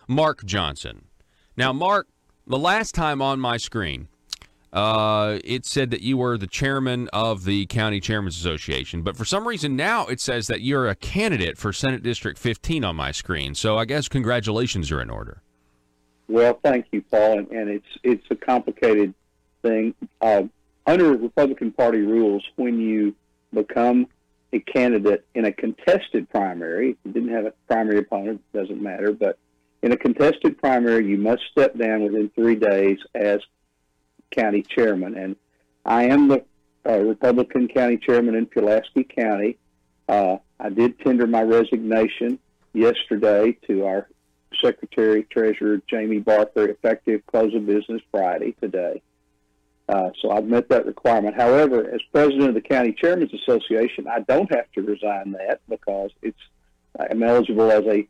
Mark Johnson. Now, Mark, the last time on my screen, it said that you were the chairman of the County Chairman's Association, but for some reason now it says that you're a candidate for Senate District 15 on my screen. So I guess congratulations are in order. Well, thank you, Paul, and it's a complicated thing. Under Republican Party rules, when you become a candidate in a contested primary, if you didn't have a primary opponent, it doesn't matter, but in a contested primary, you must step down within 3 days as county chairman. And I am the Republican county chairman in Pulaski County. I did tender my resignation yesterday to our Secretary Treasurer Jamie Barker, effective close of business Friday, today. So I've met that requirement. However, as president of the County Chairman's Association, I don't have to resign that because I'm eligible as a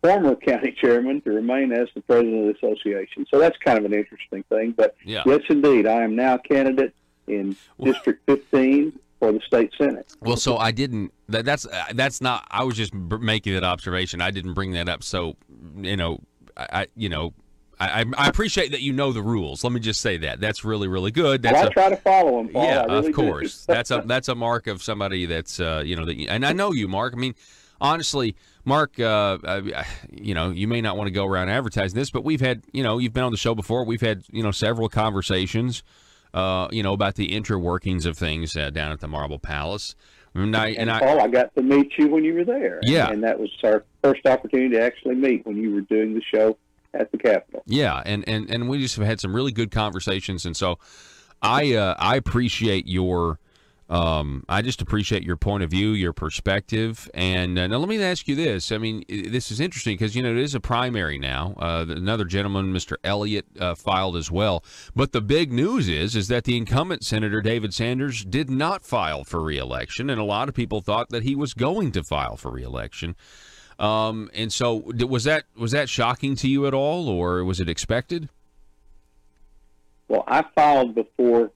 former county chairman to remain as the president of the association. So that's kind of an interesting thing. But Yeah. yes, indeed, I am now a candidate in District 15 for the state Senate. Well, so I didn't. That's not. I was just making that observation. I didn't bring that up. So, I appreciate that you know the rules. Let me just say that. That's really, really good. I try to follow them, Paul. Yeah, I really of course. do. that's a mark of somebody that's and I know you, Mark. I mean, honestly, Mark, you may not want to go around advertising this, but we've had, you've been on the show before. We've had, several conversations, about the inner workings of things down at the Marble Palace. And Paul, I got to meet you when you were there. Yeah. And that was our first opportunity to actually meet when you were doing the show at the Capitol. Yeah, and we just have had some really good conversations, and so I appreciate your I just appreciate your point of view, your perspective. And now let me ask you this. I mean, this is interesting because, it is a primary now. Another gentleman, Mr. Elliott, filed as well. But the big news is that the incumbent Senator David Sanders did not file for re-election, and a lot of people thought that he was going to file for re-election. And so was that shocking to you at all, or was it expected? Well, I filed before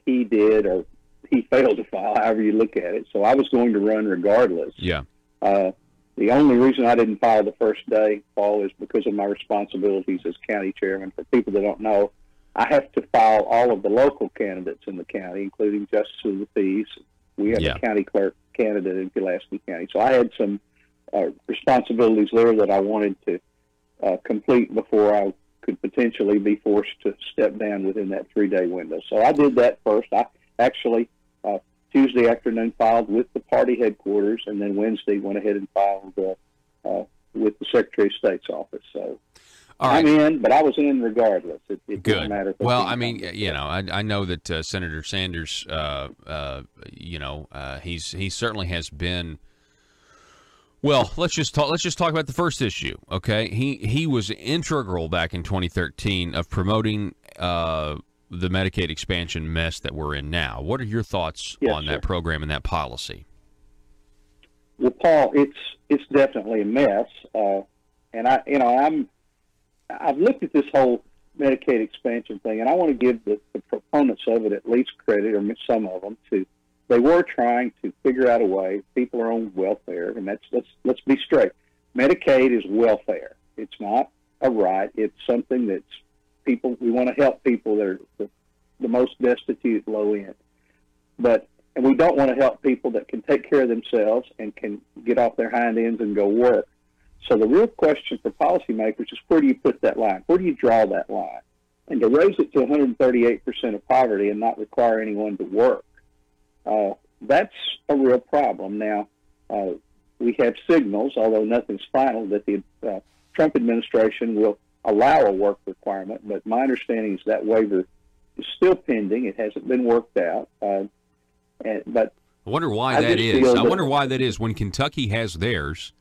he did, or he failed to file, however you look at it. So I was going to run regardless. Yeah. The only reason I didn't file the first day, Paul, is because of my responsibilities as county chairman. For people that don't know, I have to file all of the local candidates in the county, including justice of the peace. We have a county clerk candidate in Pulaski County. So I had some responsibilities there that I wanted to complete before I could potentially be forced to step down within that 3-day window. So I did that first. I actually Tuesday afternoon filed with the party headquarters, and then Wednesday went ahead and filed with the Secretary of State's office. So I'm in, but I was in regardless. It didn't matter. Well, I mean, I know that Senator Sanders, he certainly has been. Well, let's just talk about the first issue, okay? He was integral back in 2013 of promoting the Medicaid expansion mess that we're in now. What are your thoughts on that program and that policy? Well, Paul, it's definitely a mess, and I've looked at this whole Medicaid expansion thing, and I want to give the proponents of it at least credit, or some of them, they were trying to figure out a way. People are on welfare, and let's be straight. Medicaid is welfare. It's not a right. It's something that's we want to help people that are the most destitute, low end. And we don't want to help people that can take care of themselves and can get off their hind ends and go work. So the real question for policymakers is, where do you put that line? Where do you draw that line? And to raise it to 138% of poverty and not require anyone to work, that's a real problem. Now, we have signals, although nothing's final, that the Trump administration will allow a work requirement, but my understanding is that waiver is still pending. It hasn't been worked out. But I wonder why that is. I wonder why that is when Kentucky has theirs.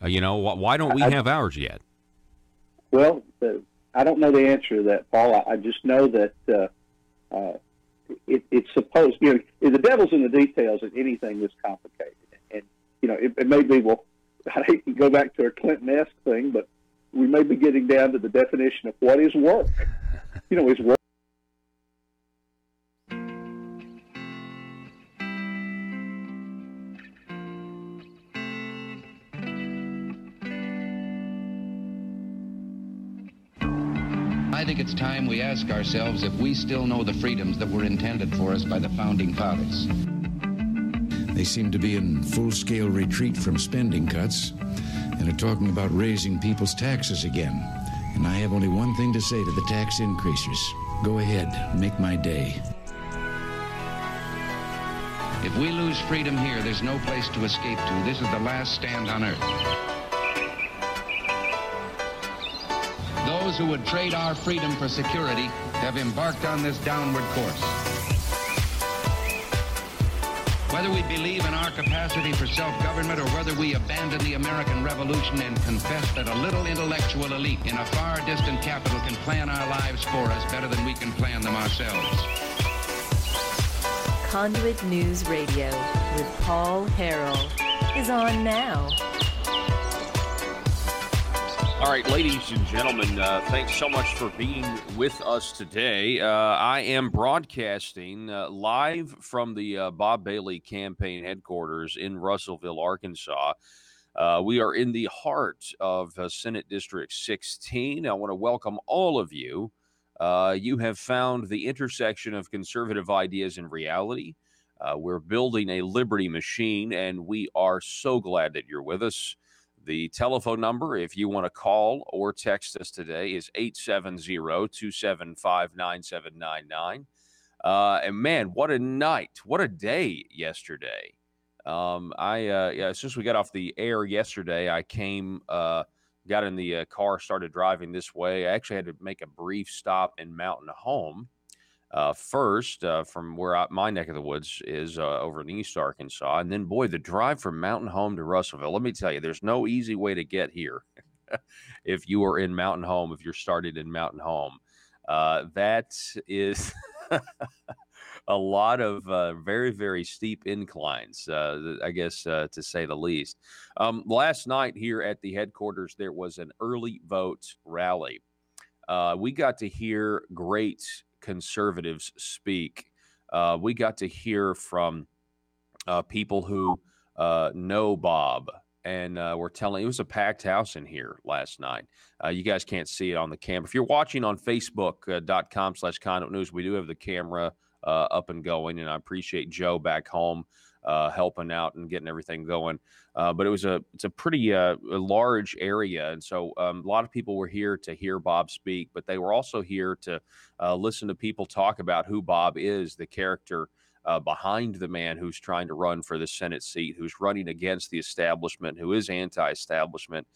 Why don't we have ours yet? Well, I don't know the answer to that, Paul. I just know that it's supposed. The devil's in the details of anything this complicated, and it may be. Well, I hate to go back to a Clinton-esque thing, but we may be getting down to the definition of what is work. Is work. I think it's time we ask ourselves if we still know the freedoms that were intended for us by the Founding Fathers. They seem to be in full-scale retreat from spending cuts and are talking about raising people's taxes again. And I have only one thing to say to the tax increasers. Go ahead, make my day. If we lose freedom here, there's no place to escape to. This is the last stand on earth. Those who would trade our freedom for security have embarked on this downward course. Whether we believe in our capacity for self-government or whether we abandon the American Revolution and confess that a little intellectual elite in a far distant capital can plan our lives for us better than we can plan them ourselves. Conduit News Radio with Paul Harrell is on now. All right, ladies and gentlemen, thanks so much for being with us today. I am broadcasting live from the Bob Bailey campaign headquarters in Russellville, Arkansas. We are in the heart of Senate District 16. I want to welcome all of you. You have found the intersection of conservative ideas and reality. We're building a liberty machine, and we are so glad that you're with us. The telephone number, if you want to call or text us today, is 870-275-9799. And man, what a night, what a day yesterday. Since we got off the air yesterday, I came, got in the car, started driving this way. I actually had to make a brief stop in Mountain Home. First, from where my neck of the woods is over in East Arkansas. And then, boy, the drive from Mountain Home to Russellville, let me tell you, there's no easy way to get here if you are in Mountain Home, if you're started in Mountain Home. That is a lot of very, very steep inclines, I guess, to say the least. Last night here at the headquarters, there was an early vote rally. We got to hear great conservatives speak. We got to hear from people who know Bob, and we're telling, it was a packed house in here last night. You guys can't see it on the camera. If you're watching on Facebook.com/Conduit News, we do have the camera up and going, and I appreciate Joe back home helping out and getting everything going. But it's a pretty large area, and so a lot of people were here to hear Bob speak, but they were also here to listen to people talk about who Bob is, the character behind the man who's trying to run for the Senate seat, who's running against the establishment, who is anti-establishment,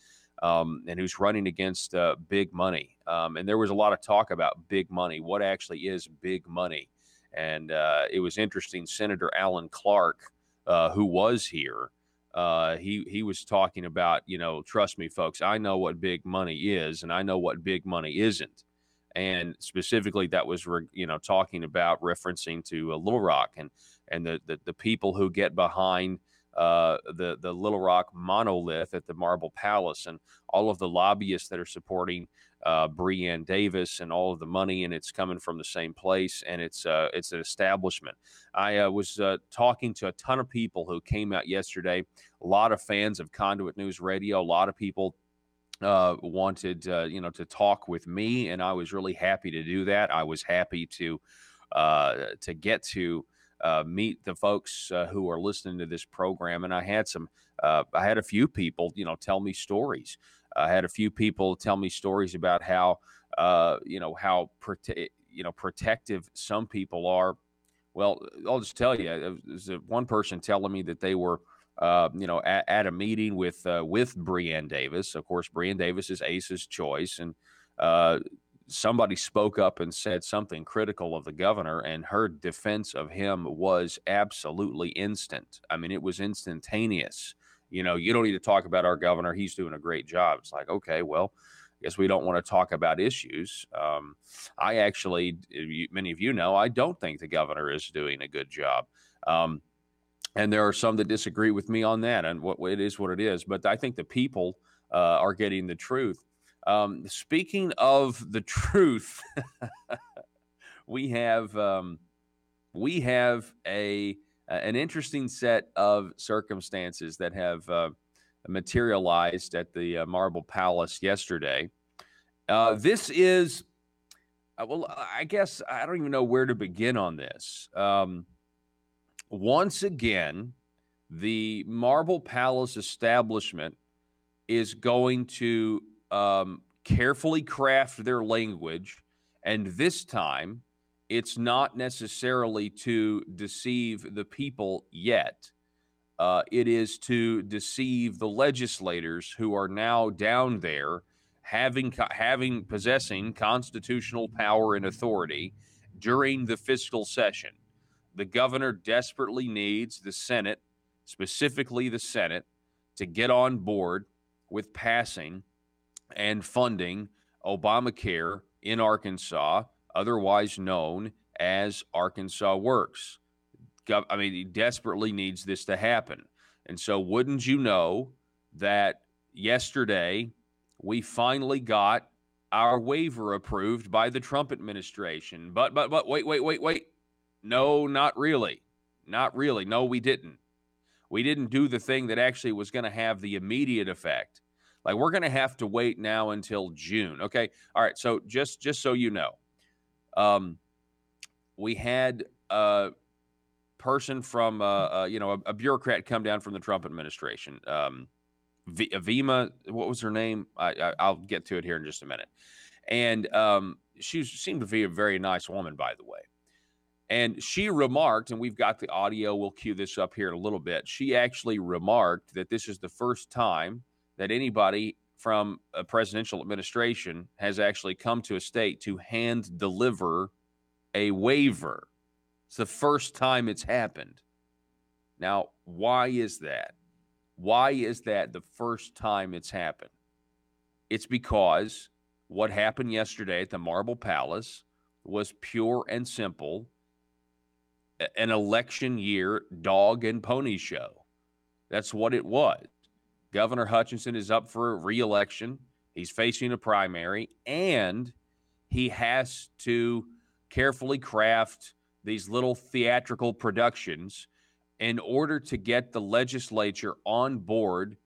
and who's running against big money. And there was a lot of talk about big money. What actually is big money? And it was interesting. Senator Alan Clark, who was here, he was talking about, trust me, folks, I know what big money is, and I know what big money isn't. And specifically, that was, talking about referencing to Little Rock and the people who get behind the Little Rock monolith at the Marble Palace, and all of the lobbyists that are supporting Breanne Davis, and all of the money, and it's coming from the same place, and it's an establishment. I was talking to a ton of people who came out yesterday, a lot of fans of Conduit News Radio, a lot of people wanted to talk with me, and I was really happy to do that. I was happy to get to meet the folks who are listening to this program, and I had a few people tell me stories. I had a few people tell me stories about how protective some people are. Well, I'll just tell you, there's one person telling me that they were at a meeting with Breanne Davis. Of course, Breanne Davis is Ace's choice, and somebody spoke up and said something critical of the governor, and her defense of him was absolutely instant. I mean, it was instantaneous. You don't need to talk about our governor. He's doing a great job. It's like, okay, well, I guess we don't want to talk about issues. I actually, many of you know, I don't think the governor is doing a good job. And there are some that disagree with me on that, and it is what it is. But I think the people are getting the truth. Speaking of the truth, we have an interesting set of circumstances that have materialized at the Marble Palace yesterday. This is Well, I guess I don't even know where to begin on this. Once again, the Marble Palace establishment is going to carefully craft their language, and this time it's not necessarily to deceive the people yet. It is to deceive the legislators who are now down there possessing constitutional power and authority during the fiscal session. The governor desperately needs the Senate, specifically the Senate, to get on board with passing and funding Obamacare in Arkansas, otherwise known as Arkansas Works. I mean, he desperately needs this to happen. And so wouldn't you know that yesterday we finally got our waiver approved by the Trump administration. But wait. No, not really. Not really. No, we didn't. We didn't do the thing that actually was going to have the immediate effect. Like, we're going to have to wait now until June. Okay. All right. So just so you know, we had a person from, a bureaucrat come down from the Trump administration. Avima, what was her name? I'll get to it here in just a minute. And she seemed to be a very nice woman, by the way. And she remarked, and we've got the audio, we'll cue this up here in a little bit. She actually remarked that this is the first time that anybody from a presidential administration has actually come to a state to hand deliver a waiver. It's the first time it's happened. Now, why is that? Why is that the first time it's happened? It's because what happened yesterday at the Marble Palace was pure and simple an election year dog and pony show. That's what it was. Governor Hutchinson is up for re-election. He's facing a primary, and he has to carefully craft these little theatrical productions in order to get the legislature on board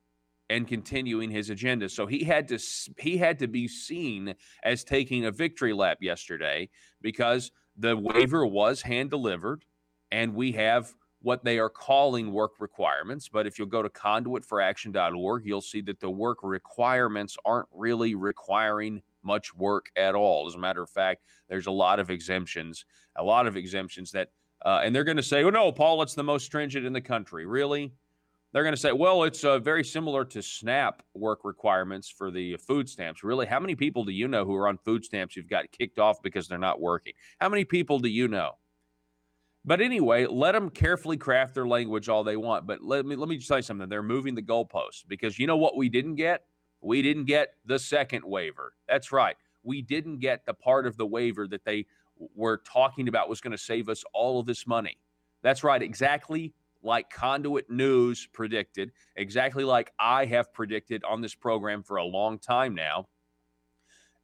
and continuing his agenda. So he had to be seen as taking a victory lap yesterday because the waiver was hand delivered, and we have what they are calling work requirements. But if you'll go to conduitforaction.org, you'll see that the work requirements aren't really requiring much work at all. As a matter of fact, there's a lot of exemptions that, and they're going to say, oh, no, Paul, it's the most stringent in the country. Really? They're going to say, well, it's very similar to SNAP work requirements for the food stamps. Really? How many people do you know who are on food stamps who've got kicked off because they're not working? How many people do you know? But anyway, let them carefully craft their language all they want. But let me just tell you something. They're moving the goalposts because you know what we didn't get? We didn't get the second waiver. That's right. We didn't get the part of the waiver that they were talking about was going to save us all of this money. That's right. Exactly like Conduit News predicted, exactly like I have predicted on this program for a long time now.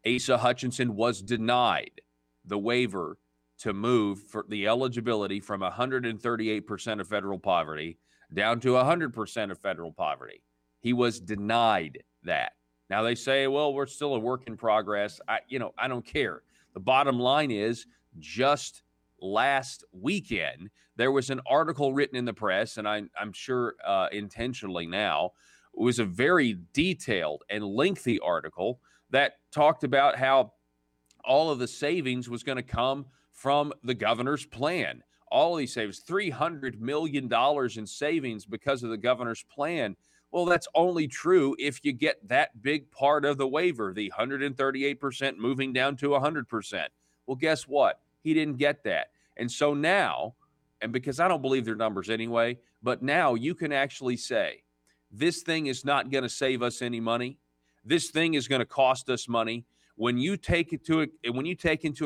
Asa Hutchinson was denied the waiver to move for the eligibility from 138% of federal poverty down to 100% of federal poverty. He was denied that. Now they say, well, we're still a work in progress. I don't care. The bottom line is, just last weekend, there was an article written in the press, and I'm sure intentionally now, it was a very detailed and lengthy article that talked about how all of the savings was going to come from the governor's plan. All of these savings, $300 million in savings because of the governor's plan. Well, that's only true if you get that big part of the waiver, the 138% moving down to 100%. Well, guess what? He didn't get that. And so now, and because I don't believe their numbers anyway, but now you can actually say, this thing is not going to save us any money. This thing is going to cost us money. When you take into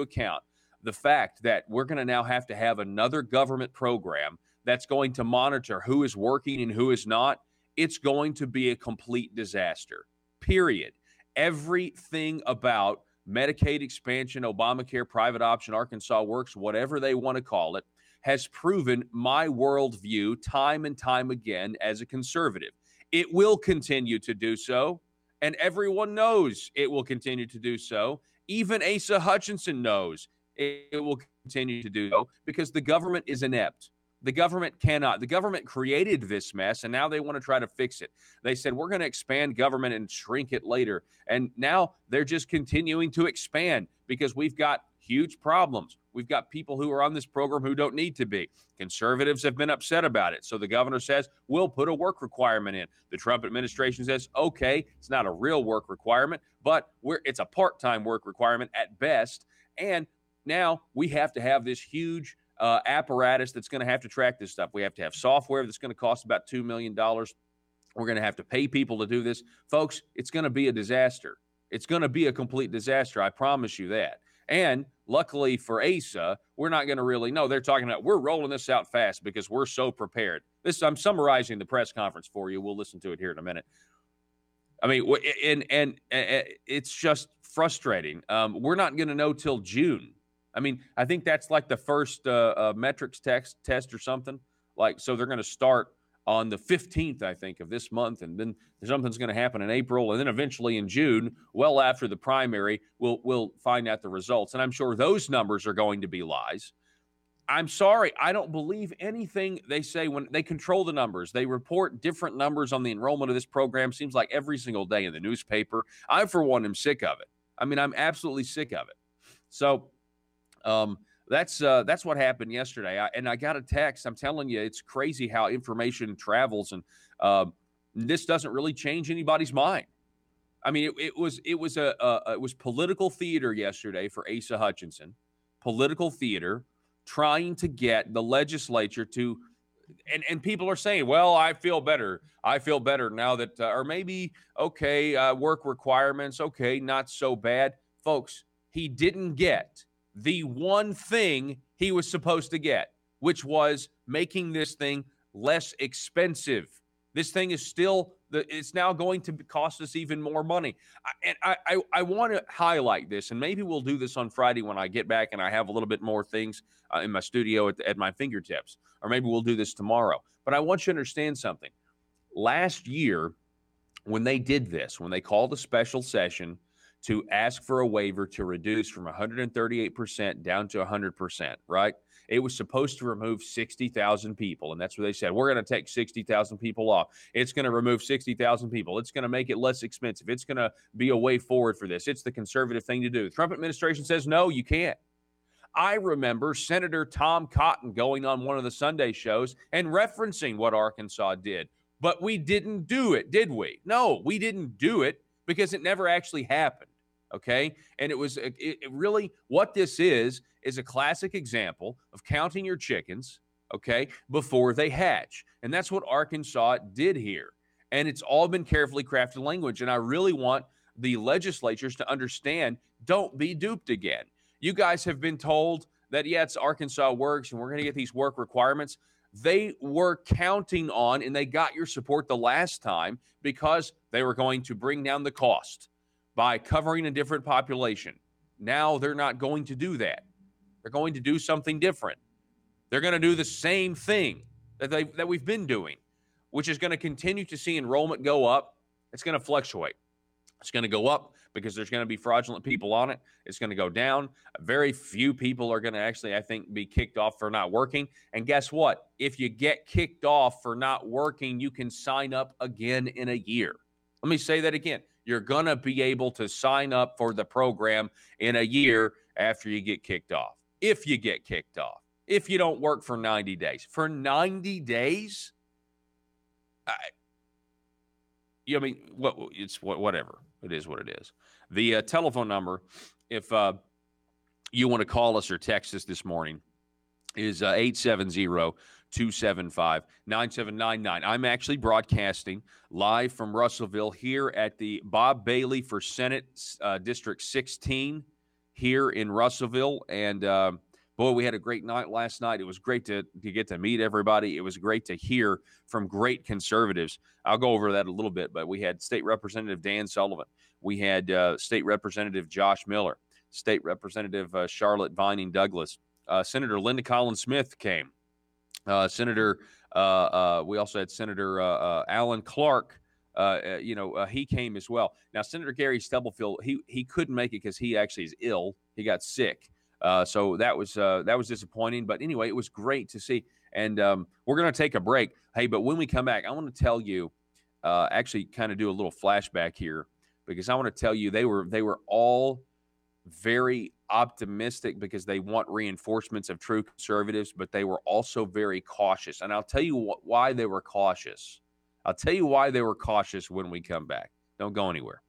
account the fact that we're going to now have to have another government program that's going to monitor who is working and who is not, it's going to be a complete disaster, period. Everything about Medicaid expansion, Obamacare, private option, Arkansas Works, whatever they want to call it, has proven my worldview time and time again as a conservative. It will continue to do so, And everyone knows it will continue to do so. Even Asa Hutchinson knows it will continue to do so because the government is inept. The government cannot. The government created this mess, and now they want to try to fix it. They said, we're going to expand government and shrink it later. And now they're just continuing to expand because we've got huge problems. We've got people who are on this program who don't need to be. Conservatives have been upset about it. So the governor says, we'll put a work requirement in. The Trump administration says, okay, it's not a real work requirement, but it's a part-time work requirement at best. And now we have to have this huge apparatus that's going to have to track this stuff. We have to have software that's going to cost about $2 million. We're going to have to pay people to do this. Folks, it's going to be a disaster. It's going to be a complete disaster. I promise you that. And luckily for Asa, we're not going to really know. They're talking about we're rolling this out fast because we're so prepared. I'm summarizing the press conference for you. We'll listen to it here in a minute. I mean, and it's just frustrating. We're not going to know till June. I mean, I think that's like the first metrics test or something. So they're going to start on the 15th, I think, of this month, and then something's going to happen in April, and then eventually in June, well after the primary, we'll find out the results. And I'm sure those numbers are going to be lies. I'm sorry, I don't believe anything they say when they control the numbers. They report different numbers on the enrollment of this program, seems like every single day in the newspaper. I, for one, am sick of it. I mean, I'm absolutely sick of it. So that's what happened yesterday. I got a text. I'm telling you, it's crazy how information travels, and this doesn't really change anybody's mind. I mean, it was political theater yesterday for Asa Hutchinson, political theater, trying to get the legislature to, and people are saying, well, I feel better. I feel better now that, or maybe, okay, work requirements, okay, not so bad. Folks, he didn't get the one thing he was supposed to get, which was making this thing less expensive. This thing is it's now going to cost us even more money. I want to highlight this, and maybe we'll do this on Friday when I get back and I have a little bit more things in my studio at my fingertips, or maybe we'll do this tomorrow. But I want you to understand something. Last year, when they did this, when they called a special session to ask for a waiver to reduce from 138% down to 100%, right? It was supposed to remove 60,000 people, and that's what they said. We're going to take 60,000 people off. It's going to remove 60,000 people. It's going to make it less expensive. It's going to be a way forward for this. It's the conservative thing to do. The Trump administration says, no, you can't. I remember Senator Tom Cotton going on one of the Sunday shows and referencing what Arkansas did. But we didn't do it, did we? No, we didn't do it because it never actually happened. Okay. And it really, what this is a classic example of counting your chickens, okay, before they hatch. And that's what Arkansas did here. And it's all been carefully crafted language. And I really want the legislatures to understand, don't be duped again. You guys have been told that, yeah, it's Arkansas works and we're going to get these work requirements. They were counting on, and they got your support the last time because they were going to bring down the cost by covering a different population. Now they're not going to do that. They're going to do something different. They're going to do the same thing that we've been doing, which is going to continue to see enrollment go up. It's going to fluctuate. It's going to go up because there's going to be fraudulent people on it. It's going to go down. Very few people are going to actually, I think, be kicked off for not working. And guess what? If you get kicked off for not working, you can sign up again in a year. Let me say that again. You're going to be able to sign up for the program in a year after you get kicked off. If you get kicked off. If you don't work for 90 days. For 90 days? Whatever. It is what it is. The telephone number, if you want to call us or text us this morning, is 870-275-9799. I'm actually broadcasting live from Russellville here at the Bob Bailey for Senate District 16 here in Russellville. And boy, we had a great night last night. It was great to get to meet everybody. It was great to hear from great conservatives. I'll go over that a little bit, but we had State Representative Dan Sullivan. We had State Representative Josh Miller, State Representative Charlotte Vining Douglas. Senator Linda Collins Smith came. We also had Senator Alan Clark he came as well. Now, Senator Gary Stubblefield, he couldn't make it because he actually is ill. He got sick. So that was disappointing. But anyway, it was great to see. And we're going to take a break. Hey, but when we come back, I want to tell you, actually kind of do a little flashback here, because I want to tell you they were all very optimistic because they want reinforcements of true conservatives, but they were also very cautious. And I'll tell you why they were cautious. I'll tell you why they were cautious when we come back. Don't go anywhere.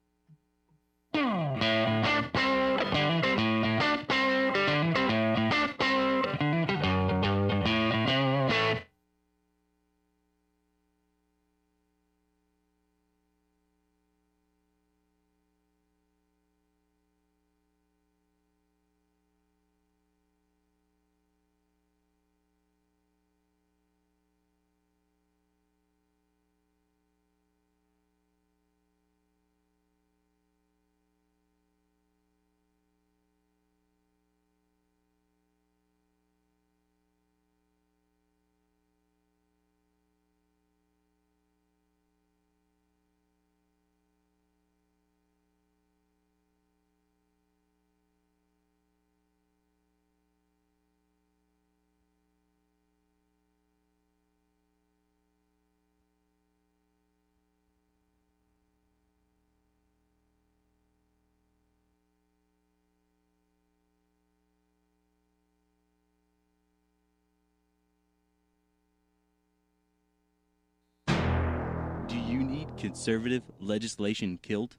Conservative legislation killed?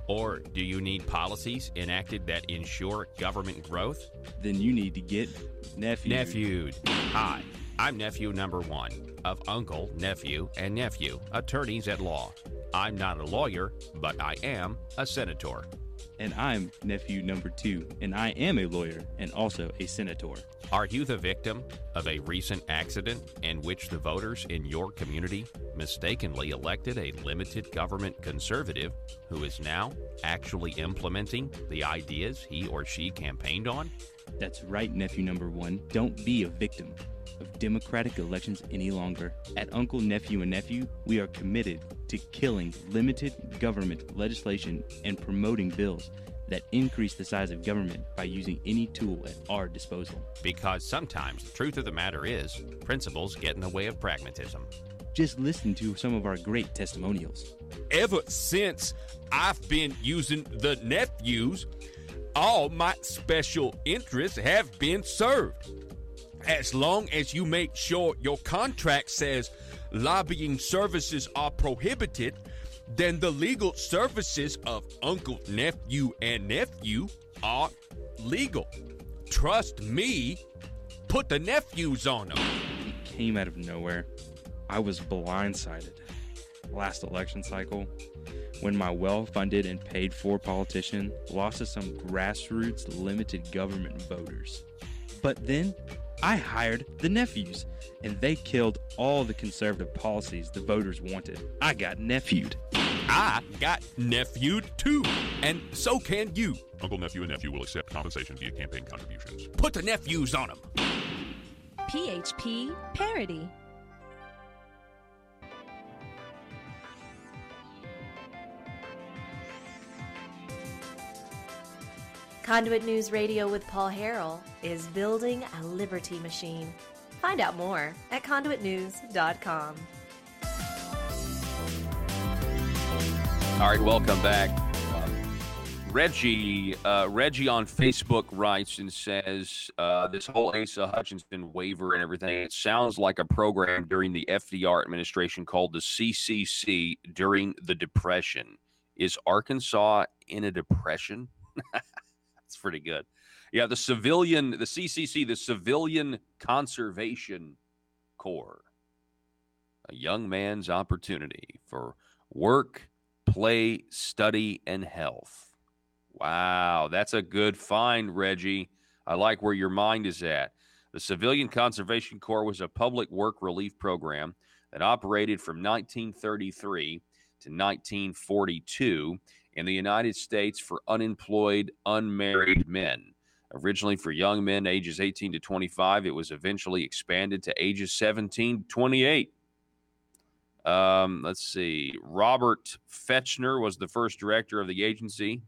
Or do you need policies enacted that ensure government growth? Then you need to get Nephewed. Hi, I'm nephew number 1 of uncle, nephew, and nephew, attorneys at law. I'm not a lawyer, but I am a senator. And I'm nephew number 2, and I am a lawyer and also a senator. Are you the victim of a recent accident in which the voters in your community mistakenly elected a limited government conservative who is now actually implementing the ideas he or she campaigned on? That's right, nephew number 1. Don't be a victim of democratic elections any longer. At Uncle, Nephew, and Nephew, we are committed to killing limited government legislation and promoting bills that increase the size of government by using any tool at our disposal. Because sometimes the truth of the matter is, principles get in the way of pragmatism. Just listen to some of our great testimonials. Ever since I've been using the nephews, all my special interests have been served. As long as you make sure your contract says lobbying services are prohibited, then the legal services of uncle, nephew, and nephew are legal. Trust me, put the nephews on them. It came out of nowhere. I was blindsided last election cycle when my well-funded and paid-for politician lost to some grassroots limited government voters. But then I hired the nephews, and they killed all the conservative policies the voters wanted. I got nephewed. I got nephewed too, and so can you. Uncle, nephew, and nephew will accept compensation via campaign contributions. Put the nephews on them. PHP Parody. Conduit News Radio with Paul Harrell is building a liberty machine. Find out more at conduitnews.com. All right, welcome back. Reggie on Facebook writes and says, this whole Asa Hutchinson waiver and everything, it sounds like a program during the FDR administration called the CCC during the Depression. Is Arkansas in a depression? That's pretty good. Yeah, the CCC, the Civilian Conservation Corps, a young man's opportunity for work, play, study, and health. Wow, that's a good find, Reggie. I like where your mind is at. The Civilian Conservation Corps was a public work relief program that operated from 1933 to 1942 in the United States for unemployed, unmarried men. Originally for young men ages 18 to 25, it was eventually expanded to ages 17 to 28. Let's see. Robert Fechner was the first director of the agency.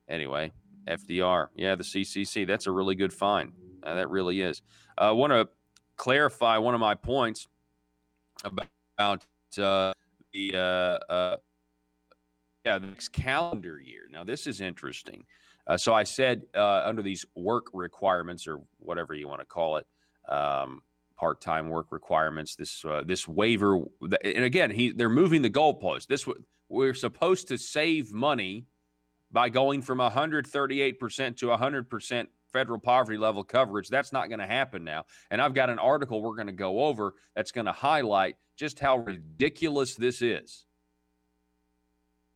Anyway, FDR. Yeah, the CCC. That's a really good find. That really is. I want to clarify one of my points about the next calendar year. Now, this is interesting. So I said under these work requirements, or whatever you want to call it, part-time work requirements, this waiver, and again, they're moving the goalpost. We're supposed to save money by going from 138% to 100% federal poverty level coverage. That's not going to happen now. And I've got an article we're going to go over that's going to highlight just how ridiculous this is.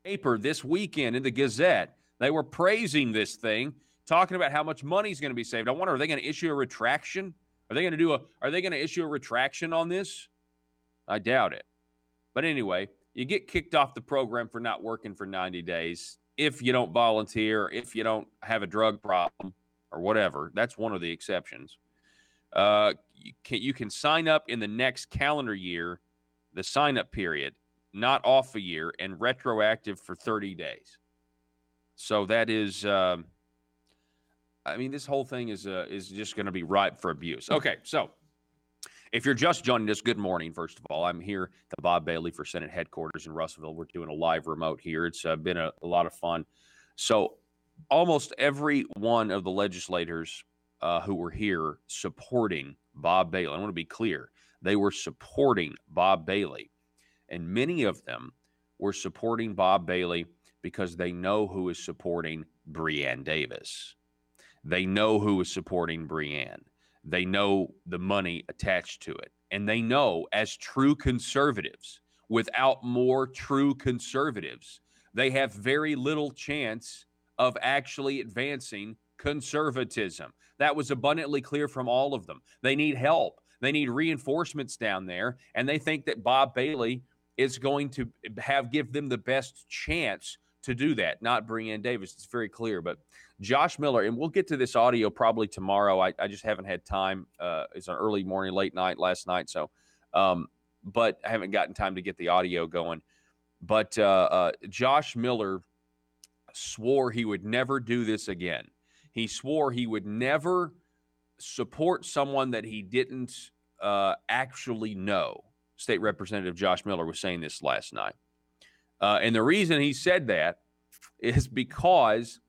Paper this weekend in the Gazette, they were praising this thing, talking about how much money is going to be saved. I wonder, are they going to issue a retraction? Are they going to issue a retraction on this? I doubt it. But anyway, you get kicked off the program for not working for 90 days if you don't volunteer, if you don't have a drug problem or whatever. That's one of the exceptions. You can sign up in the next calendar year, the sign-up period, not off a year, and retroactive for 30 days. So that is, this whole thing is just going to be ripe for abuse. Okay, so if you're just joining us, good morning, first of all. I'm here at the Bob Bailey for Senate headquarters in Russellville. We're doing a live remote here. It's been a lot of fun. So almost every one of the legislators who were here supporting Bob Bailey, I want to be clear, they were supporting Bob Bailey. And many of them were supporting Bob Bailey because they know who is supporting Breanne Davis. They know who is supporting Breanne. They know the money attached to it. And they know, as true conservatives, without more true conservatives, they have very little chance of actually advancing conservatism. That was abundantly clear from all of them. They need help. They need reinforcements down there. And they think that Bob Bailey is going to give them the best chance to do that, not Breanne Davis. It's very clear. But Josh Miller, and we'll get to this audio probably tomorrow. I just haven't had time. It's an early morning, late night last night. So, but I haven't gotten time to get the audio going. But Josh Miller swore he would never do this again. He swore he would never support someone that he didn't actually know. State Representative Josh Miller was saying this last night. And the reason he said that is because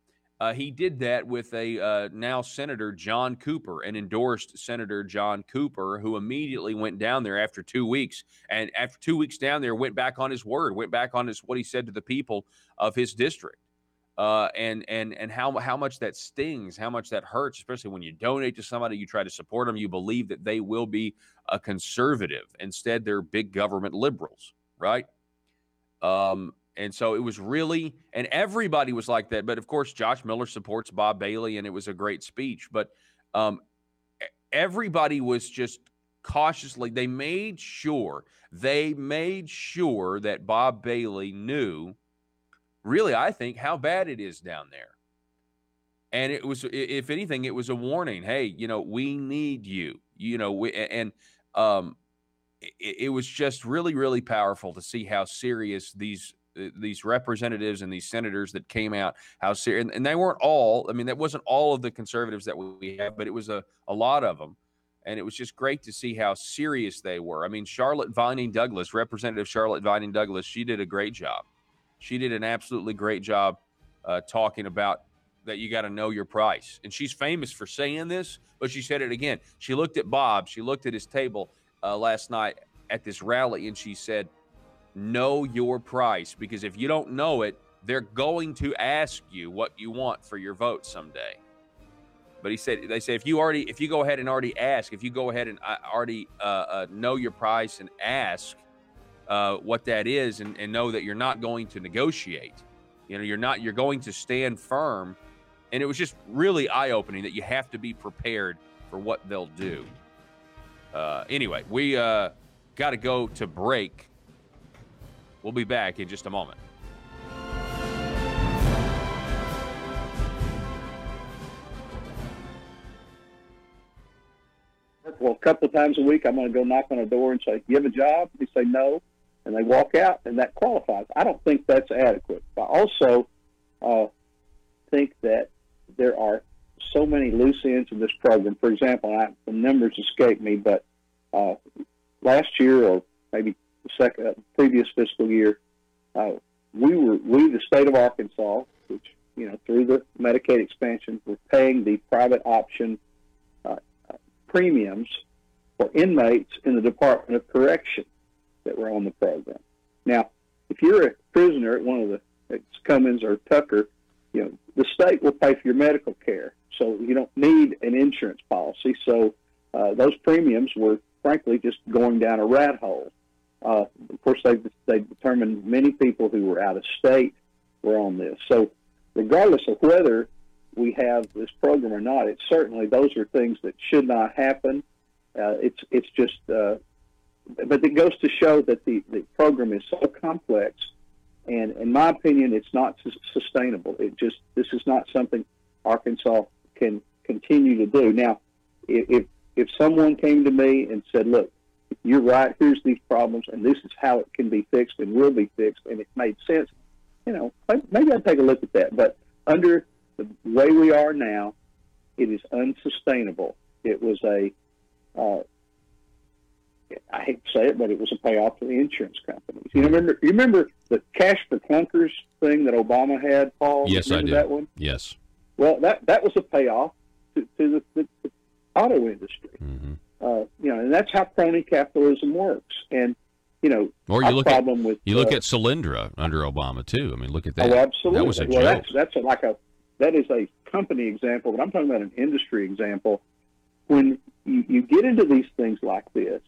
he did that with a now Senator John Cooper, an endorsed Senator John Cooper, who immediately went down there after 2 weeks. And after 2 weeks down there, went back on his word, went back on what he said to the people of his district. And how much that stings, how much that hurts, especially when you donate to somebody, you try to support them, you believe that they will be a conservative. Instead, they're big government liberals, right? And so it was really, and everybody was like that. But of course, Josh Miller supports Bob Bailey, and it was a great speech. But everybody was just cautiously, they made sure that Bob Bailey knew, really, I think, how bad it is down there. And it was, if anything, it was a warning. Hey, we need you. It was just really, really powerful to see how serious these representatives and these senators that came out, how serious, and they weren't all. I mean, that wasn't all of the conservatives that we have, but it was a lot of them. And it was just great to see how serious they were. I mean, Charlotte Vining Douglas, Representative Charlotte Vining Douglas, she did a great job. She did an absolutely great job talking about that you got to know your price. And she's famous for saying this, but she said it again. She looked at Bob. She looked at his table last night at this rally, and she said, know your price, because if you don't know it, they're going to ask you what you want for your vote someday. But they say if you go ahead and already ask, if you go ahead and already know your price and ask what that is, and know that you're not going to negotiate, you're going to stand firm. And it was just really eye-opening that you have to be prepared for what they'll do. Anyway, we got to go to break. We'll be back in just a moment. Well, a couple of times a week, I'm going to go knock on a door and say, you have a job? They say no. and they walk out, and that qualifies. I don't think that's adequate. I also think that there are so many loose ends in this program. For example, the numbers escape me, but last year, or maybe the previous fiscal year, the state of Arkansas, which, through the Medicaid expansion, were paying the private option premiums for inmates in the Department of Correction that were on the program. Now, if you're a prisoner at one of the Cummins or Tucker, the state will pay for your medical care, so you don't need an insurance policy. So those premiums were, frankly, just going down a rat hole. Of course, they determined many people who were out of state were on this. So regardless of whether we have this program or not, it's certainly, those are things that should not happen. It's just, but it goes to show that the program is so complex, and in my opinion, it's not sustainable. This is not something Arkansas can continue to do. Now, if someone came to me and said, look, you're right, here's these problems, and this is how it can be fixed and will be fixed, and it made sense, maybe I'd take a look at that. But under the way we are now, it is unsustainable. It was I hate to say it, but it was a payoff to the insurance companies. You remember the cash for clunkers thing that Obama had, Paul? Yes, I do. That one? Yes. Well, that was a payoff to the auto industry. Mm-hmm. And that's how crony capitalism works. And or you look look at Solyndra under Obama too. I mean, look at that. Oh, absolutely. That was a joke. That is a company example, but I'm talking about an industry example. When you get into these things like this,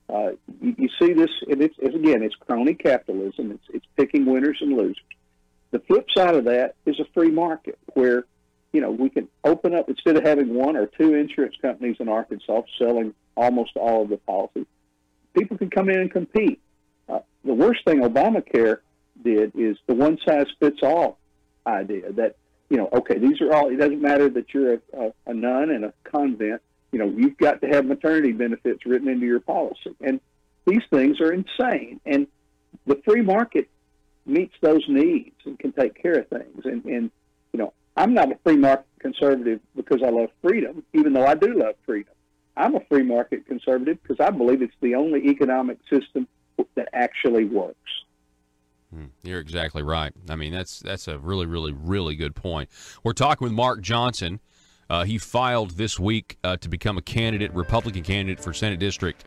you see this, and it's crony capitalism. It's picking winners and losers. The flip side of that is a free market where, we can open up, instead of having one or two insurance companies in Arkansas selling almost all of the policies, people can come in and compete. The worst thing Obamacare did is the one-size-fits-all idea that, okay, these are all, it doesn't matter that you're a nun in a convent, you've got to have maternity benefits written into your policy. And these things are insane. And the free market meets those needs and can take care of things. And I'm not a free market conservative because I love freedom, even though I do love freedom. I'm a free market conservative because I believe it's the only economic system that actually works. You're exactly right. I mean, that's a really, really, really good point. We're talking with Mark Johnson. He filed this week to become a Republican candidate for Senate District.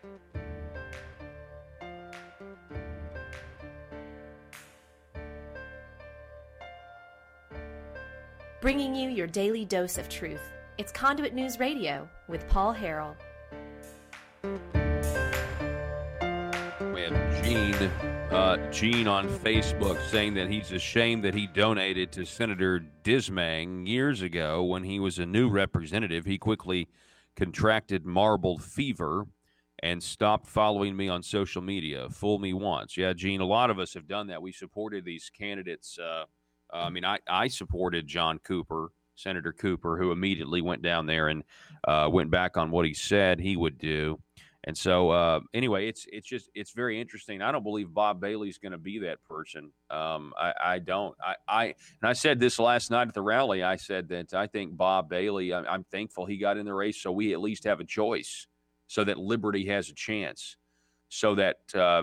Bringing you your daily dose of truth. It's Conduit News Radio with Paul Harrell. We have Gene on Facebook saying that he's ashamed that he donated to Senator Dismang years ago when he was a new representative. He quickly contracted marbled fever and stopped following me on social media. Fool me once. Yeah, Gene, a lot of us have done that. We supported these candidates. I supported John Cooper, Senator Cooper, who immediately went down there and went back on what he said he would do. And so, anyway, it's very interesting. I don't believe Bob Bailey's going to be that person. I don't. And I said this last night at the rally. I said that I think Bob Bailey, I'm thankful he got in the race so we at least have a choice, so that liberty has a chance, so that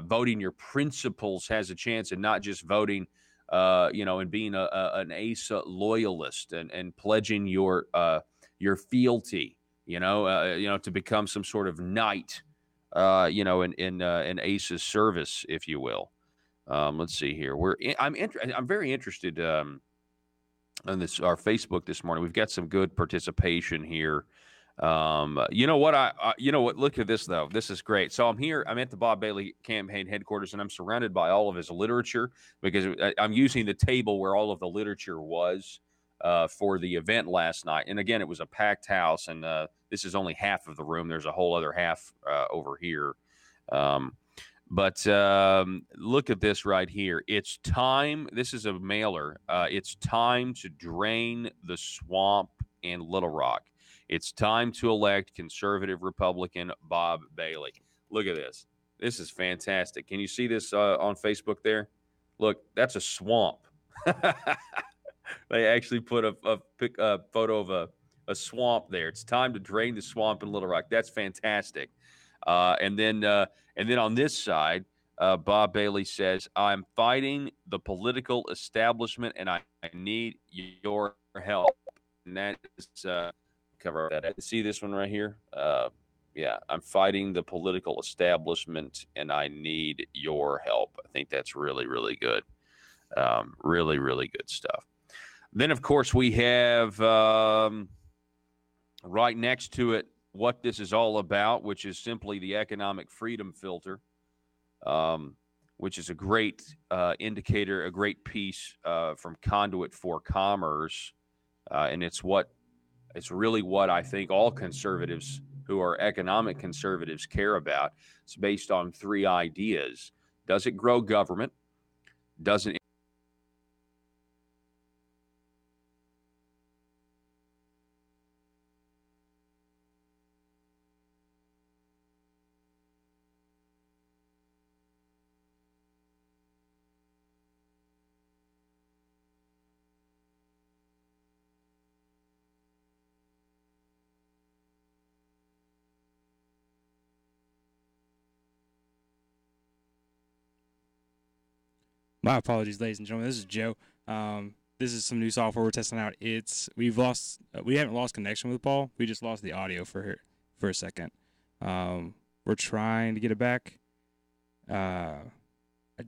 voting your principles has a chance, and not just voting, and being an ASA loyalist and pledging your fealty, to become some sort of knight, in ASA's service, if you will. Let's see here. I'm very interested on our Facebook this morning. We've got some good participation here. You know what? Look at this though. This is great. So I'm here. I'm at the Bob Bailey campaign headquarters, and I'm surrounded by all of his literature because I'm using the table where all of the literature was for the event last night. And again, it was a packed house, and this is only half of the room. There's a whole other half over here. But look at this right here. It's time. This is a mailer. It's time to drain the swamp in Little Rock. It's time to elect conservative Republican Bob Bailey. Look at this. This is fantastic. Can you see this on Facebook there? Look, that's a swamp. They actually put a photo of a swamp there. It's time to drain the swamp in Little Rock. That's fantastic. And then on this side, Bob Bailey says, "I'm fighting the political establishment, and I need your help." And that is cover that. See this one right here? Yeah, I'm fighting the political establishment, and I need your help. I think that's really, really good. Really, really good stuff. Then, of course, we have right next to it what this is all about, which is simply the economic freedom filter, which is a great indicator, a great piece from Conduit for Commerce. And it's really what I think all conservatives who are economic conservatives care about. It's based on three ideas. Does it grow government? Does it My apologies, ladies and gentlemen. This is Joe. This is some new software we're testing out. We haven't lost connection with Paul. We just lost the audio for a second. We're trying to get it back. It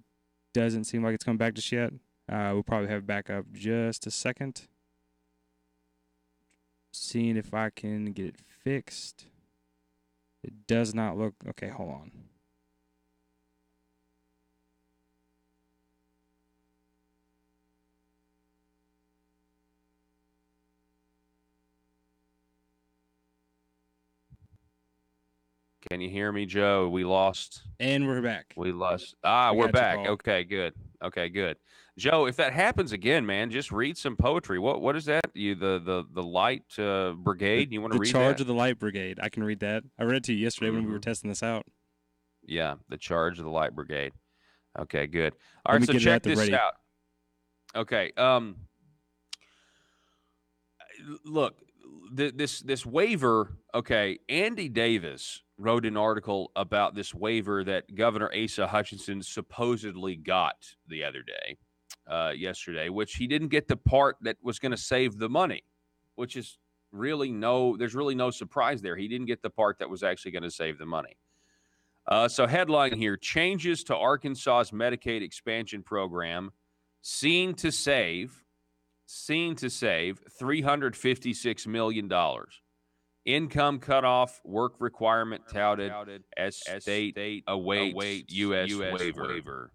doesn't seem like it's coming back just yet. We'll probably have it back up just a second. Seeing if I can get it fixed. It does not look okay. Hold on. Can you hear me, Joe? We lost. And we're back. We lost. We're back. Okay, good. Okay, good. Joe, if that happens again, man, just read some poetry. What is that? The Light Brigade? You want to read that? The Charge of the Light Brigade. I can read that. I read it to you yesterday when we were testing this out. Yeah, the Charge of the Light Brigade. Okay, good. All right, so check this out. Okay. Look, this waiver. Okay, Andy Davis wrote an article about this waiver that Governor Asa Hutchinson supposedly got the other day, yesterday, which he didn't get the part that was going to save the money, which is there's really no surprise there. He didn't get the part that was actually going to save the money. So headline here, changes to Arkansas's Medicaid expansion program seen to save $356 million. Income cutoff, work requirement touted as state awaits U.S. waiver.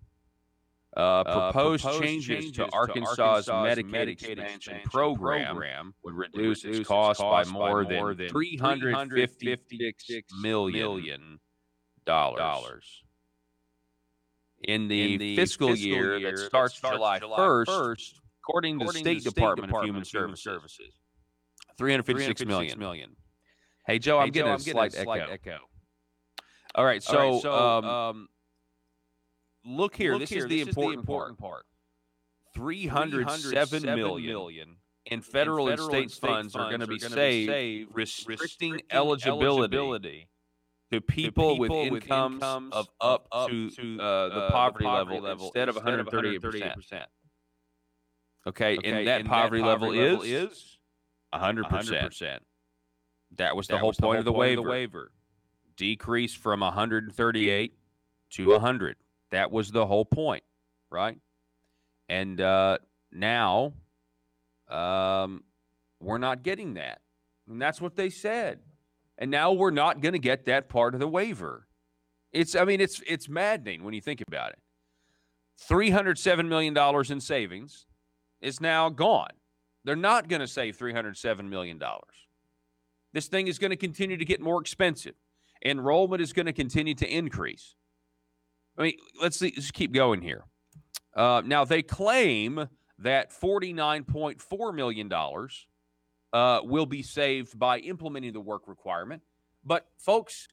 Proposed changes to Arkansas's Medicaid expansion program would reduce its cost by more than $356 million. In the fiscal year that starts July 1st, according to the State Department of Human Services, $356 million. Hey, Joe, I'm getting a slight echo. All right, so look here. This is the important part. $307 million in federal and state funds are going to be saved, restricting eligibility to people with incomes of up to the poverty level instead of 138%. Okay, and that poverty level is 100%. That was the whole point of the waiver. Decrease from 138 to 100. That was the whole point, right? And now we're not getting that. And that's what they said. And now we're not going to get that part of the waiver. It's maddening when you think about it. $307 million in savings is now gone. They're not going to save $307 million. This thing is going to continue to get more expensive. Enrollment is going to continue to increase. Let's keep going here. Now, they claim that $49.4 million will be saved by implementing the work requirement. But, folks,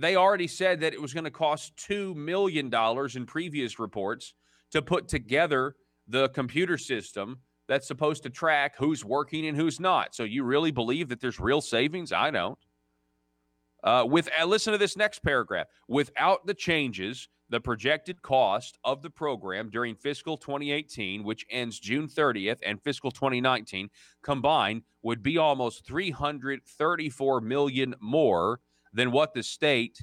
they already said that it was going to cost $2 million in previous reports to put together the computer system that's supposed to track who's working and who's not. So you really believe that there's real savings? I don't. Listen to this next paragraph. Without the changes, the projected cost of the program during fiscal 2018, which ends June 30th, and fiscal 2019 combined would be almost $334 million more than what state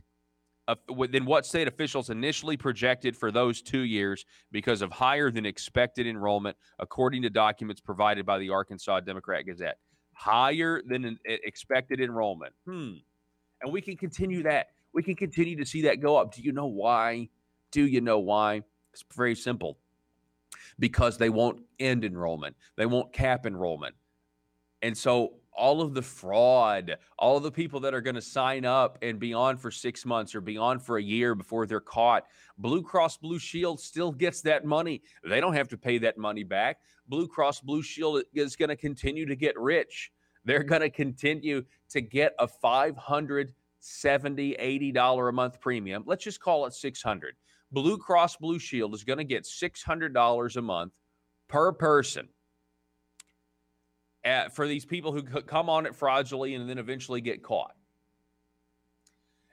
officials initially projected for those 2 years because of higher than expected enrollment, according to documents provided by the Arkansas Democrat Gazette. Higher than expected enrollment. And we can continue that. We can continue to see that go up. Do you know why? It's very simple. Because they won't end enrollment. They won't cap enrollment. And so all of the fraud, all of the people that are going to sign up and be on for 6 months or be on for a year before they're caught, Blue Cross Blue Shield still gets that money. They don't have to pay that money back. Blue Cross Blue Shield is going to continue to get rich. They're going to continue to get a $570, $80 a month premium. Let's just call it $600. Blue Cross Blue Shield is going to get $600 a month per person for these people who come on it fraudulently and then eventually get caught.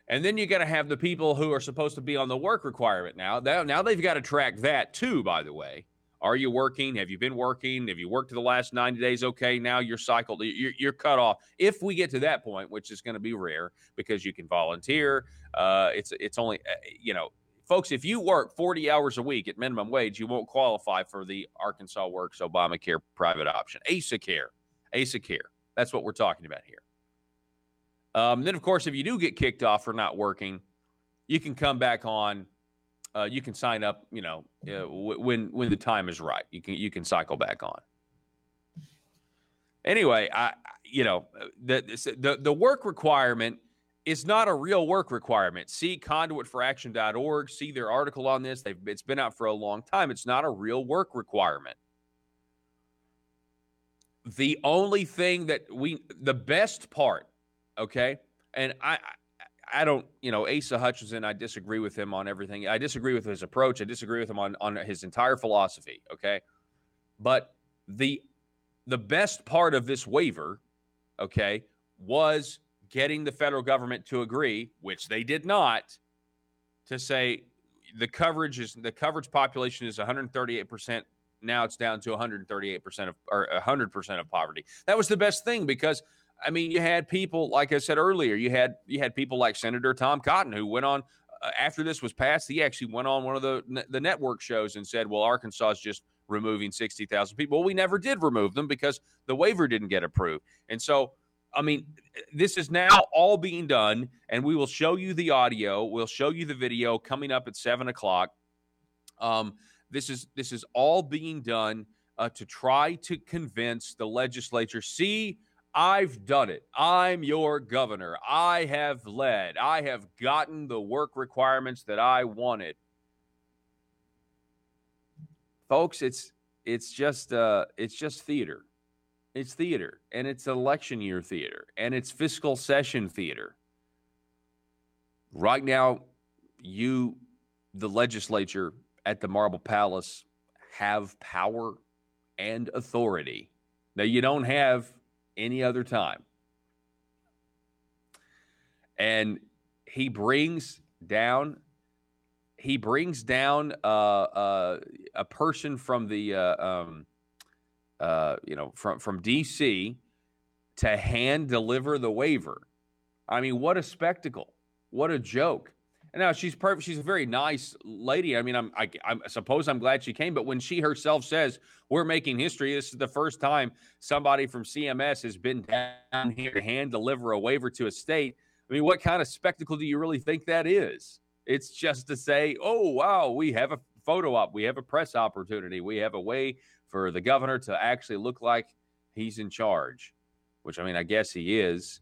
And then you're going to have the people who are supposed to be on the work requirement now. Now they've got to track that too, by the way. Are you working? Have you been working? Have you worked the last 90 days? Okay, now you're cycled. You're cut off. If we get to that point, which is going to be rare because you can volunteer. It's only, folks, if you work 40 hours a week at minimum wage, you won't qualify for the Arkansas Works Obamacare private option. ASA Care. That's what we're talking about here. Then, of course, if you do get kicked off for not working, you can come back on. You can sign up, when the time is right. You can cycle back on. Anyway, the work requirement is not a real work requirement. See conduitforaction.org. See their article on this. It's been out for a long time. It's not a real work requirement. The only thing the best part, okay, and I don't, Asa Hutchinson, I disagree with him on everything. I disagree with his approach. I disagree with him on his entire philosophy, okay? But the best part of this waiver, okay, was getting the federal government to agree, which they did not, to say the coverage population is 138%. Now it's down to 138% or 100% of poverty. That was the best thing because, you had people, like I said earlier, you had people like Senator Tom Cotton who went on, after this was passed, he actually went on one of the network shows and said, well, Arkansas is just removing 60,000 people. Well, we never did remove them because the waiver didn't get approved. And so, this is now all being done, and we will show you the audio. We'll show you the video coming up at 7 o'clock. This is all being done to try to convince the legislature, see, I've done it. I'm your governor. I have led. I have gotten the work requirements that I wanted. Folks, it's just theater. It's theater, and it's election year theater, and it's fiscal session theater. Right now, the legislature at the Marble Palace, have power and authority that you don't have any other time. And he brings down a person from the from DC to hand deliver the waiver. What a spectacle! What a joke! And now she's perfect. She's a very nice lady. I suppose I'm glad she came. But when she herself says we're making history, this is the first time somebody from CMS has been down here to hand deliver a waiver to a state. What kind of spectacle do you really think that is? It's just to say, oh, wow, we have a photo op. We have a press opportunity. We have a way for the governor to actually look like he's in charge, which, I guess he is.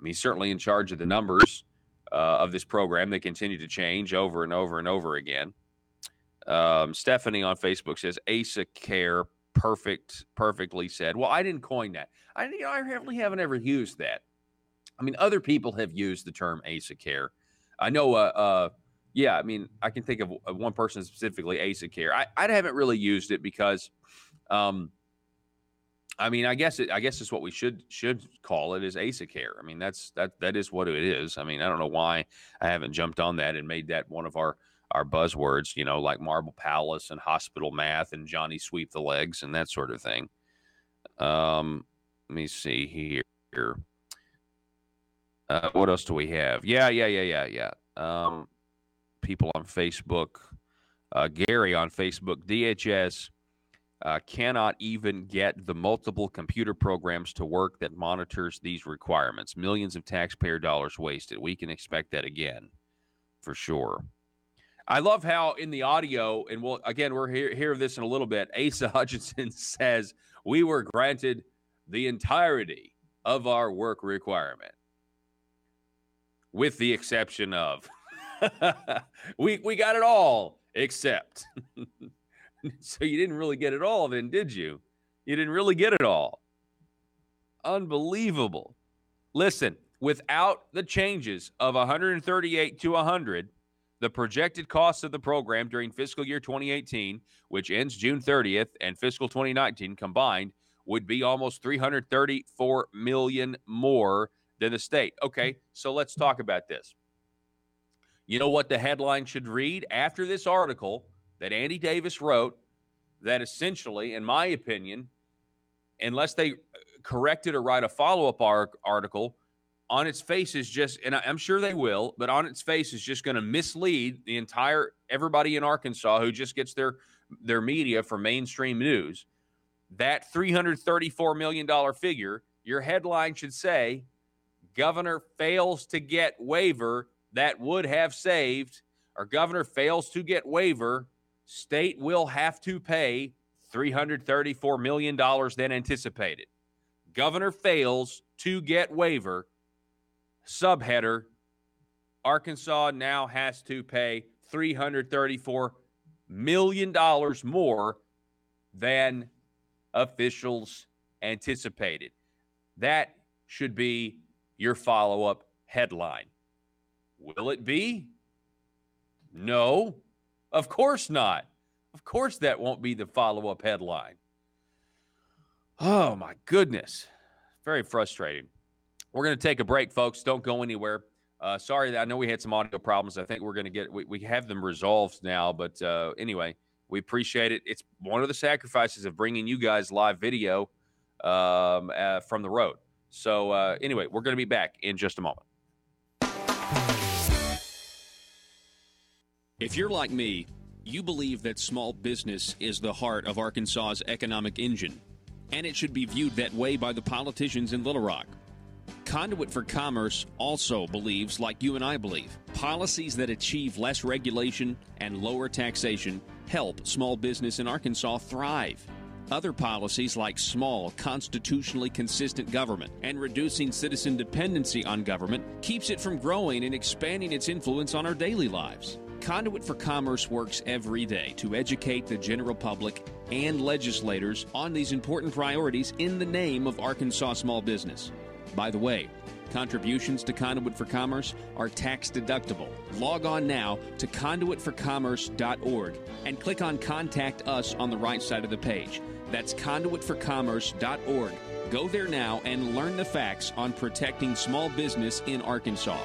He's certainly in charge of the numbers of this program. They continue to change over and over and over again. Stephanie on Facebook says, ASA Care, perfectly said. Well, I didn't coin that. I really haven't ever used that. Other people have used the term ASA Care. I know. Yeah, I mean, I can think of one person specifically, ASIC. I haven't really used it because, I mean, I guess it's what we should call it is ASIC. I mean, that is what it is. I mean, I don't know why I haven't jumped on that and made that one of our buzzwords. Like Marble Palace and Hospital Math and Johnny Sweep the Legs and that sort of thing. Let me see here. What else do we have? Yeah. People on Facebook, Gary on Facebook, DHS cannot even get the multiple computer programs to work that monitors these requirements. Millions of taxpayer dollars wasted. We can expect that again, for sure. I love how in the audio, and we're hear this in a little bit, Asa Hutchinson says, we were granted the entirety of our work requirement, with the exception of, we got it all, except. So you didn't really get it all then, did you? You didn't really get it all. Unbelievable. Listen, without the changes of 138 to 100, the projected cost of the program during fiscal year 2018, which ends June 30th, and fiscal 2019 combined, would be almost $334 million more than the state. Okay, so let's talk about this. You know what the headline should read after this article that Andy Davis wrote, that essentially, in my opinion, unless they correct it or write a follow-up article, on its face is just, and I'm sure they will, but on its face is just going to mislead the entire everybody in Arkansas who just gets their media from mainstream news. That $334 million figure, your headline should say, Governor fails to get waiver that would have saved, or Governor fails to get waiver, state will have to pay $334 million than anticipated. Governor fails to get waiver, subheader, Arkansas now has to pay $334 million more than officials anticipated. That should be your follow-up headline. Will it be? No, of course not. Of course that won't be the follow-up headline. Oh, my goodness. Very frustrating. We're going to take a break, folks. Don't go anywhere. Sorry, I know we had some audio problems. I think we're going to we have them resolved now. But anyway, we appreciate it. It's one of the sacrifices of bringing you guys live video from the road. So anyway, we're going to be back in just a moment. If you're like me, you believe that small business is the heart of Arkansas's economic engine, and it should be viewed that way by the politicians in Little Rock. Conduit for Commerce also believes, like you and I believe, policies that achieve less regulation and lower taxation help small business in Arkansas thrive. Other policies like small, constitutionally consistent government and reducing citizen dependency on government keeps it from growing and expanding its influence on our daily lives. Conduit for Commerce works every day to educate the general public and legislators on these important priorities in the name of Arkansas small business. By the way, contributions to Conduit for Commerce are tax deductible. Log on now to conduitforcommerce.org and click on Contact Us on the right side of the page. That's conduitforcommerce.org. Go there now and learn the facts on protecting small business in Arkansas.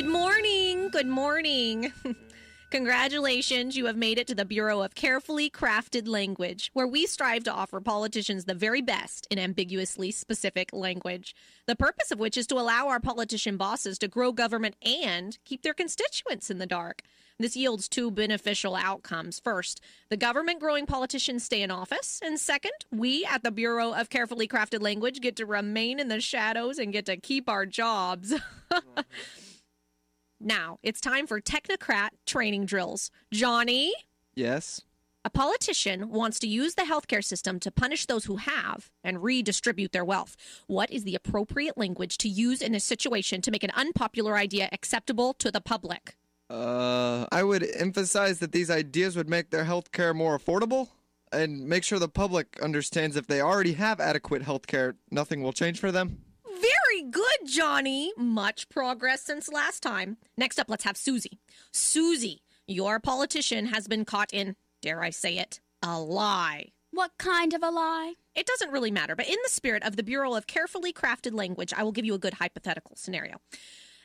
Good morning. Good morning. Congratulations, you have made it to the Bureau of Carefully Crafted Language, where we strive to offer politicians the very best in ambiguously specific language, the purpose of which is to allow our politician bosses to grow government and keep their constituents in the dark. This yields two beneficial outcomes. First, the government-growing politicians stay in office, and second, we at the Bureau of Carefully Crafted Language get to remain in the shadows and get to keep our jobs. Now, it's time for technocrat training drills. Johnny? Yes? A politician wants to use the healthcare system to punish those who have and redistribute their wealth. What is the appropriate language to use in a situation to make an unpopular idea acceptable to the public? I would emphasize that these ideas would make their healthcare more affordable and make sure the public understands if they already have adequate healthcare, nothing will change for them. Very good, Johnny. Much progress since last time. Next up, let's have Susie. Susie, your politician has been caught in, dare I say it, a lie. What kind of a lie? It doesn't really matter, but in the spirit of the Bureau of Carefully Crafted Language, I will give you a good hypothetical scenario.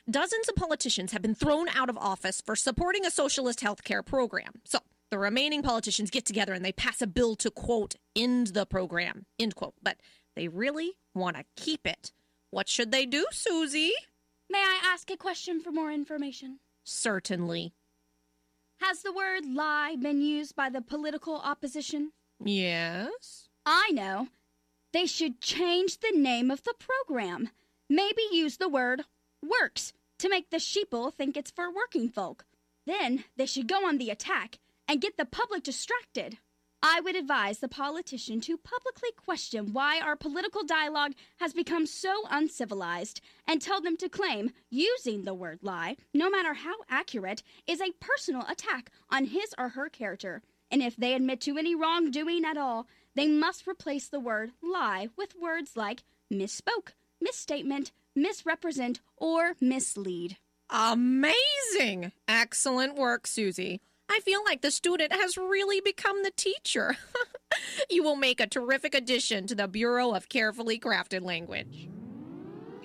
Dozens of politicians have been thrown out of office for supporting a socialist healthcare program. So the remaining politicians get together and they pass a bill to, quote, end the program, end quote. But they really want to keep it. What should they do, Susie? May I ask a question for more information? Certainly. Has the word lie been used by the political opposition? Yes. I know. They should change the name of the program. Maybe use the word works to make the sheeple think it's for working folk. Then they should go on the attack and get the public distracted. I would advise the politician to publicly question why our political dialogue has become so uncivilized and tell them to claim using the word lie, no matter how accurate, is a personal attack on his or her character. And if they admit to any wrongdoing at all, they must replace the word lie with words like misspoke, misstatement, misrepresent, or mislead. Amazing! Excellent work, Susie. I feel like the student has really become the teacher. You will make a terrific addition to the Bureau of Carefully Crafted Language.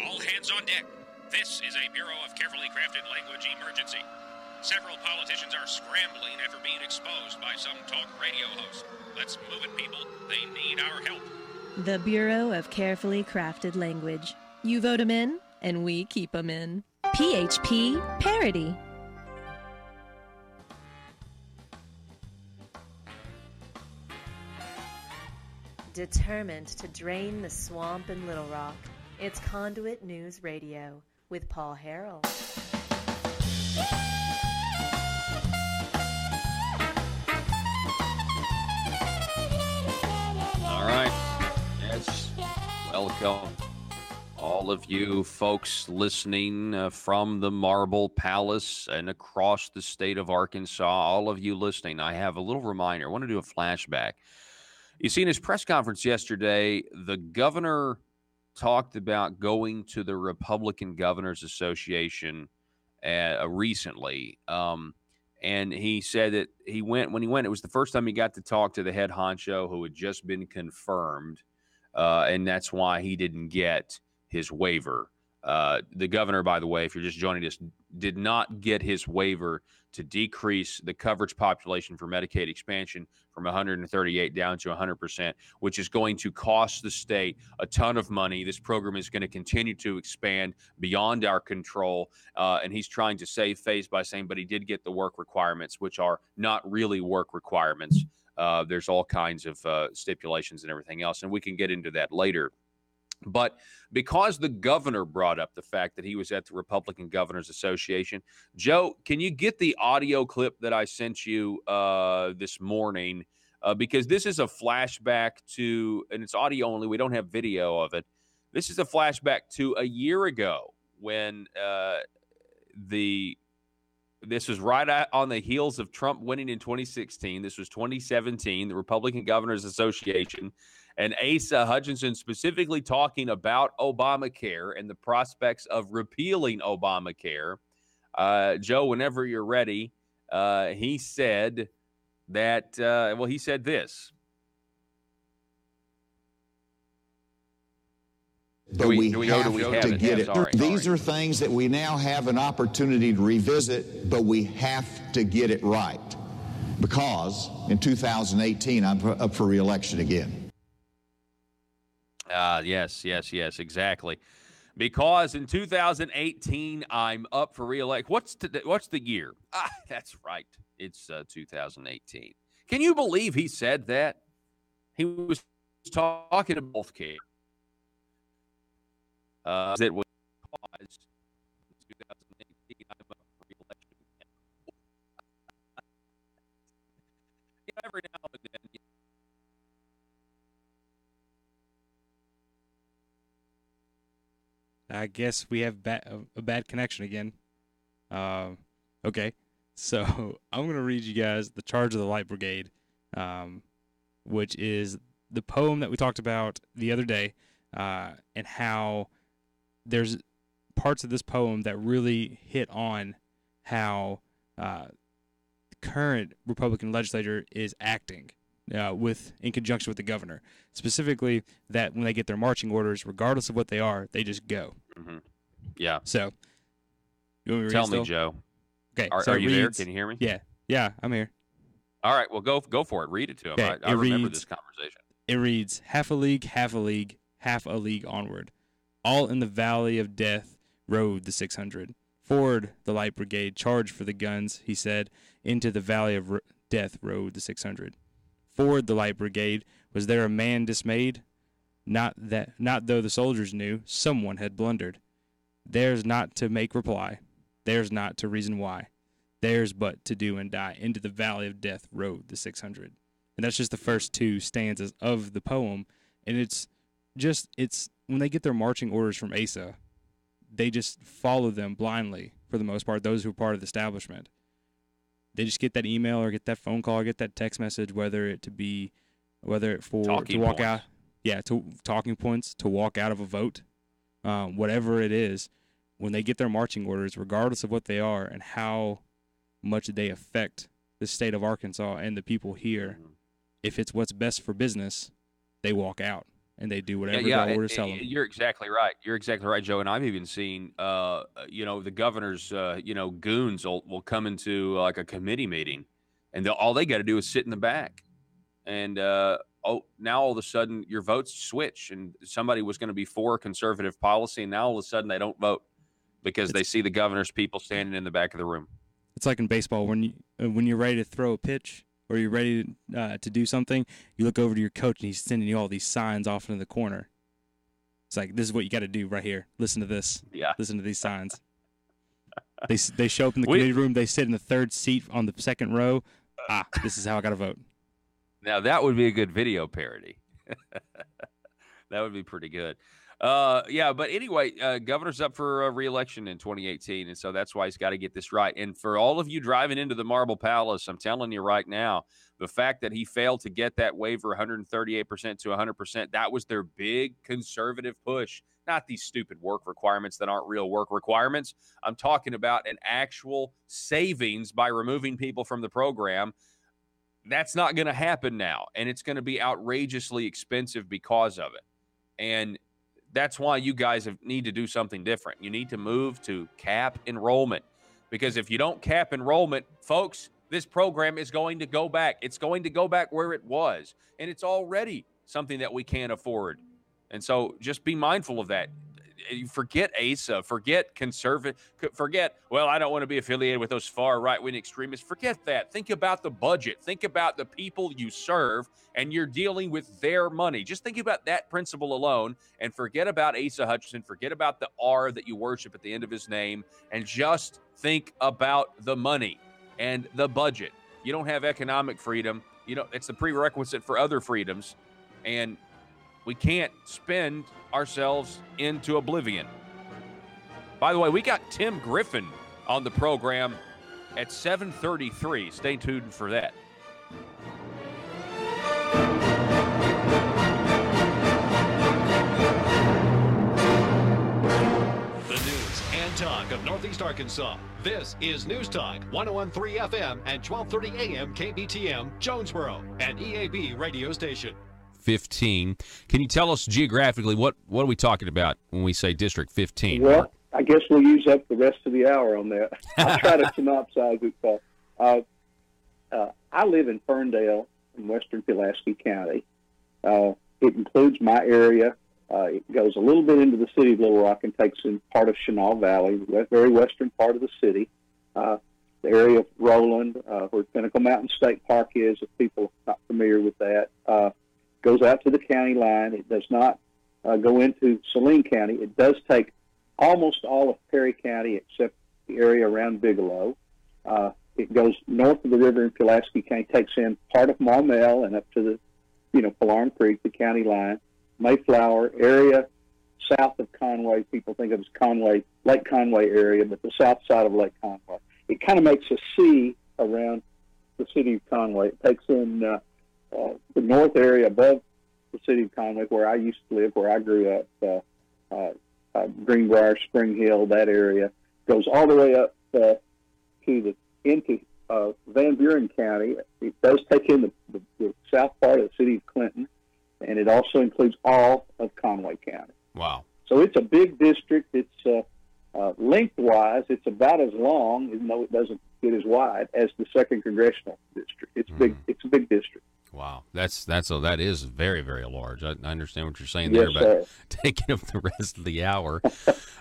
All hands on deck. This is a Bureau of Carefully Crafted Language emergency. Several politicians are scrambling after being exposed by some talk radio host. Let's move it, people. They need our help. The Bureau of Carefully Crafted Language. You vote 'em in, and we keep 'em in. PHP Parody. Determined to drain the swamp in Little Rock, it's Conduit News Radio with Paul Harrell. All right. Yes. Welcome, all of you folks listening from the Marble Palace and across the state of Arkansas. All of you listening, I have a little reminder. I want to do a flashback. You see, in his press conference yesterday, the governor talked about going to the Republican Governors Association recently. And he said that when he went, it was the first time he got to talk to the head honcho who had just been confirmed. And that's why he didn't get his waiver. The governor, by the way, if you're just joining us, did not get his waiver to decrease the coverage population for Medicaid expansion from 138 down to 100%, which is going to cost the state a ton of money. This program is going to continue to expand beyond our control, and he's trying to save face by saying, but he did get the work requirements, which are not really work requirements. There's all kinds of stipulations and everything else, and we can get into that later. But because the governor brought up the fact that he was at the Republican Governors Association, Joe, can you get the audio clip that I sent you this morning? Because this is a flashback to, and it's audio only, we don't have video of it. This is a flashback to a year ago when this was right on the heels of Trump winning in 2016. This was 2017, the Republican Governors Association, and Asa Hutchinson specifically talking about Obamacare and the prospects of repealing Obamacare. Joe, whenever you're ready, he said that, he said this. But we have to get it. Sorry. These are things that we now have an opportunity to revisit, but we have to get it right. Because in 2018, I'm up for re-election again. Yes, exactly. Because in 2018, I'm up for re-election. What's the year? That's right. It's 2018. Can you believe he said that? He was talking to both kids. It was 2018. I'm up for re-election again. Every now and then. I guess we have a bad connection again. Okay, so I'm going to read you guys The Charge of the Light Brigade, which is the poem that we talked about the other day, and how there's parts of this poem that really hit on how the current Republican legislature is acting in conjunction with the governor. Specifically, that when they get their marching orders, regardless of what they are, they just go. Mm-hmm. Yeah. So, you want me to tell read me, still? Joe. Okay. Are you there? Can you hear me? Yeah, I'm here. All right. Well, go for it. Read it to him. Okay, I remember this conversation. It reads, half a league, half a league onward. All in the valley of death rode the 600. Forward, the light brigade, charged for the guns, he said. Into the valley of death rode the 600. Forward, the light brigade. Was there a man dismayed? Not though the soldiers knew someone had blundered. Theirs not to make reply. Theirs not to reason why. Theirs but to do and die. Into the valley of death rode the 600. And that's just the first two stanzas of the poem. And it's when they get their marching orders from Asa, they just follow them blindly for the most part, those who are part of the establishment. They just get that email or get that phone call or get that text message, whether it for talking to walk points. out, to talking points, to walk out of a vote, whatever it is. When they get their marching orders, regardless of what they are and how much they affect the state of Arkansas and the people here, if it's what's best for business, they walk out and they do whatever the orders tell them. You're exactly right. You're exactly right, Joe. And I've even seen, the governor's, goons will come into like a committee meeting, and all they got to do is sit in the back. And now all of a sudden your votes switch, and somebody was going to be for conservative policy, and now all of a sudden they don't vote because they see the governor's people standing in the back of the room. It's like in baseball when you're ready to throw a pitch or you're ready to do something, you look over to your coach and he's sending you all these signs off into the corner. It's like, this is what you got to do right here. Listen to this. Yeah. Listen to these signs. They show up in the committee room. They sit in the third seat on the second row. This is how I got to vote. Now, that would be a good video parody. That would be pretty good. But anyway, governor's up for re-election in 2018, and so that's why he's got to get this right. And for all of you driving into the Marble Palace, I'm telling you right now, the fact that he failed to get that waiver 138% to 100%, that was their big conservative push. Not these stupid work requirements that aren't real work requirements. I'm talking about an actual savings by removing people from the program. That's not going to happen now, and it's going to be outrageously expensive because of it. And that's why you guys need to do something different. You need to move to cap enrollment, because if you don't cap enrollment, folks, this program is going to go back. It's going to go back where it was, and it's already something that we can't afford. And so just be mindful of that. Forget ASA, forget conservative, forget, well, I don't want to be affiliated with those far right-wing extremists. Forget that. Think about the budget. Think about the people you serve, and you're dealing with their money. Just think about that principle alone, and forget about Asa Hutchinson. Forget about the R that you worship at the end of his name, and just think about the money and the budget. You don't have economic freedom. It's the prerequisite for other freedoms, and we can't spend ourselves into oblivion. By the way, we got Tim Griffin on the program at 7:33. Stay tuned for that. The news and talk of Northeast Arkansas. This is News Talk 101.3 FM and 12:30 AM KBTM, Jonesboro, an EAB radio station. 15. Can you tell us geographically what are we talking about when we say District 15? Well, I guess we'll use up the rest of the hour on that. I'll try to synopsize it. I live in Ferndale in western Pulaski County. It includes my area. It goes a little bit into the city of Little Rock and takes in part of Chenal Valley, the very western part of the city. The area of Roland, where Pinnacle Mountain State Park is, if people are not familiar with that, goes out to the county line. It does not go into Saline County. It does take almost all of Perry County except the area around Bigelow. It goes north of the river in Pulaski County, takes in part of Maumelle and up to the, Polarum Creek, the county line. Mayflower area south of Conway, people think of as Conway, Lake Conway area, but the south side of Lake Conway. It kind of makes a C around the city of Conway. It takes in the north area above the city of Conway, where I used to live, where I grew up, Greenbrier, Spring Hill, that area. Goes all the way up into Van Buren County. It does take in the south part of the city of Clinton, and it also includes all of Conway County. Wow. So it's a big district. It's lengthwise, it's about as long, even though it doesn't get as wide as the 2nd Congressional District. It's big. It's a big district. Wow, that is very, very large. I understand what you're saying Yes, there, but sir. taking up the rest of the hour.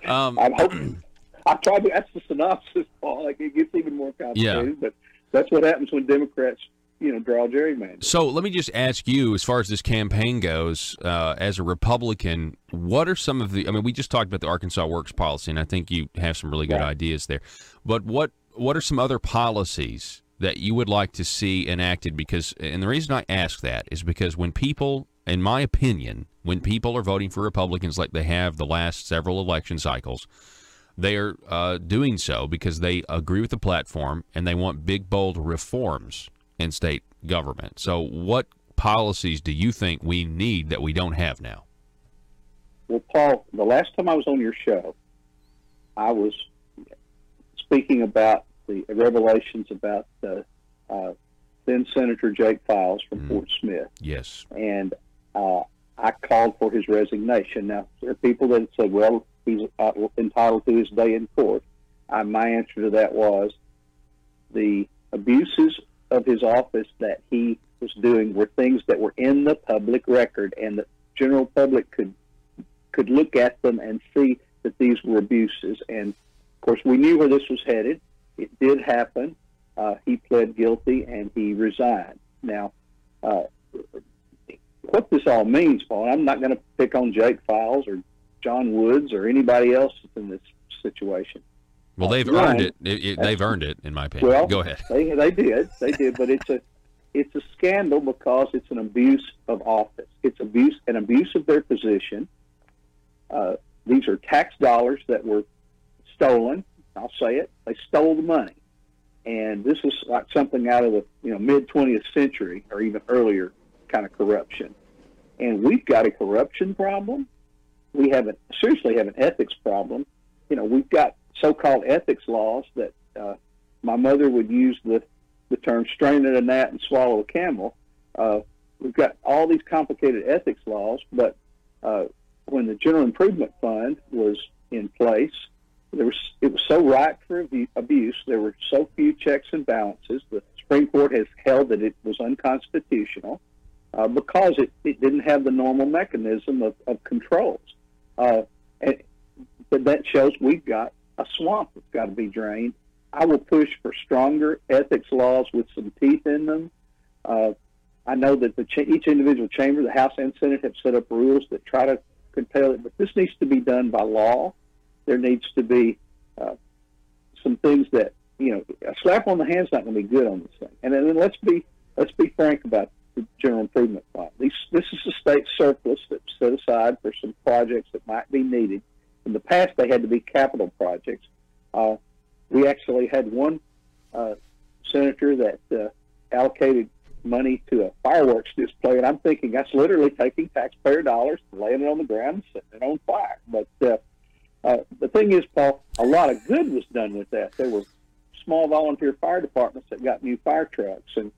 I'm hoping. I tried to. That's the synopsis, Paul. Like, it gets even more complicated, but that's what happens when Democrats, draw gerrymanders. So let me just ask you, as far as this campaign goes, as a Republican, what are some of the? I mean, we just talked about the Arkansas Works policy, and I think you have some really good ideas there. But what are some other policies that you would like to see enacted? Because, and the reason I ask that is because when people, in my opinion, when people are voting for Republicans like they have the last several election cycles, they are doing so because they agree with the platform and they want big, bold reforms in state government. So what policies do you think we need that we don't have now? Well, Paul, the last time I was on your show, I was speaking about the revelations about then Senator Jake Files from Fort Smith. Yes. And I called for his resignation. Now, there are people that said, well, he's entitled to his day in court. My answer to that was the abuses of his office that he was doing were things that were in the public record, and the general public could look at them and see that these were abuses. And, of course, we knew where this was headed. It did happen. He pled guilty, and he resigned. Now, what this all means, Paul, and I'm not going to pick on Jake Files or John Woods or anybody else that's in this situation. Well, they've earned it. They've earned it, in my opinion. Well, go ahead. They did, but it's a scandal because it's an abuse of office. It's an abuse of their position. These are tax dollars that were stolen. I'll say it. They stole the money, and this is like something out of the mid 20th century or even earlier kind of corruption. And we've got a corruption problem. We seriously have an ethics problem. We've got so-called ethics laws that my mother would use the term strain at a gnat and swallow a camel. We've got all these complicated ethics laws, but when the General Improvement Fund was in place, it was so ripe for abuse. There were so few checks and balances. The Supreme Court has held that it was unconstitutional because it didn't have the normal mechanism of controls. But that shows we've got a swamp that's got to be drained. I will push for stronger ethics laws with some teeth in them. I know that each individual chamber, the House and Senate, have set up rules that try to compel it, but this needs to be done by law. There needs to be some things that a slap on the hand's not going to be good on this thing. And then let's be frank about the General Improvement Fund. This is a state surplus that's set aside for some projects that might be needed. In the past, they had to be capital projects. We actually had one senator that allocated money to a fireworks display, and I'm thinking that's literally taking taxpayer dollars and laying it on the ground and setting it on fire. But the thing is, Paul, a lot of good was done with that. There were small volunteer fire departments that got new fire trucks and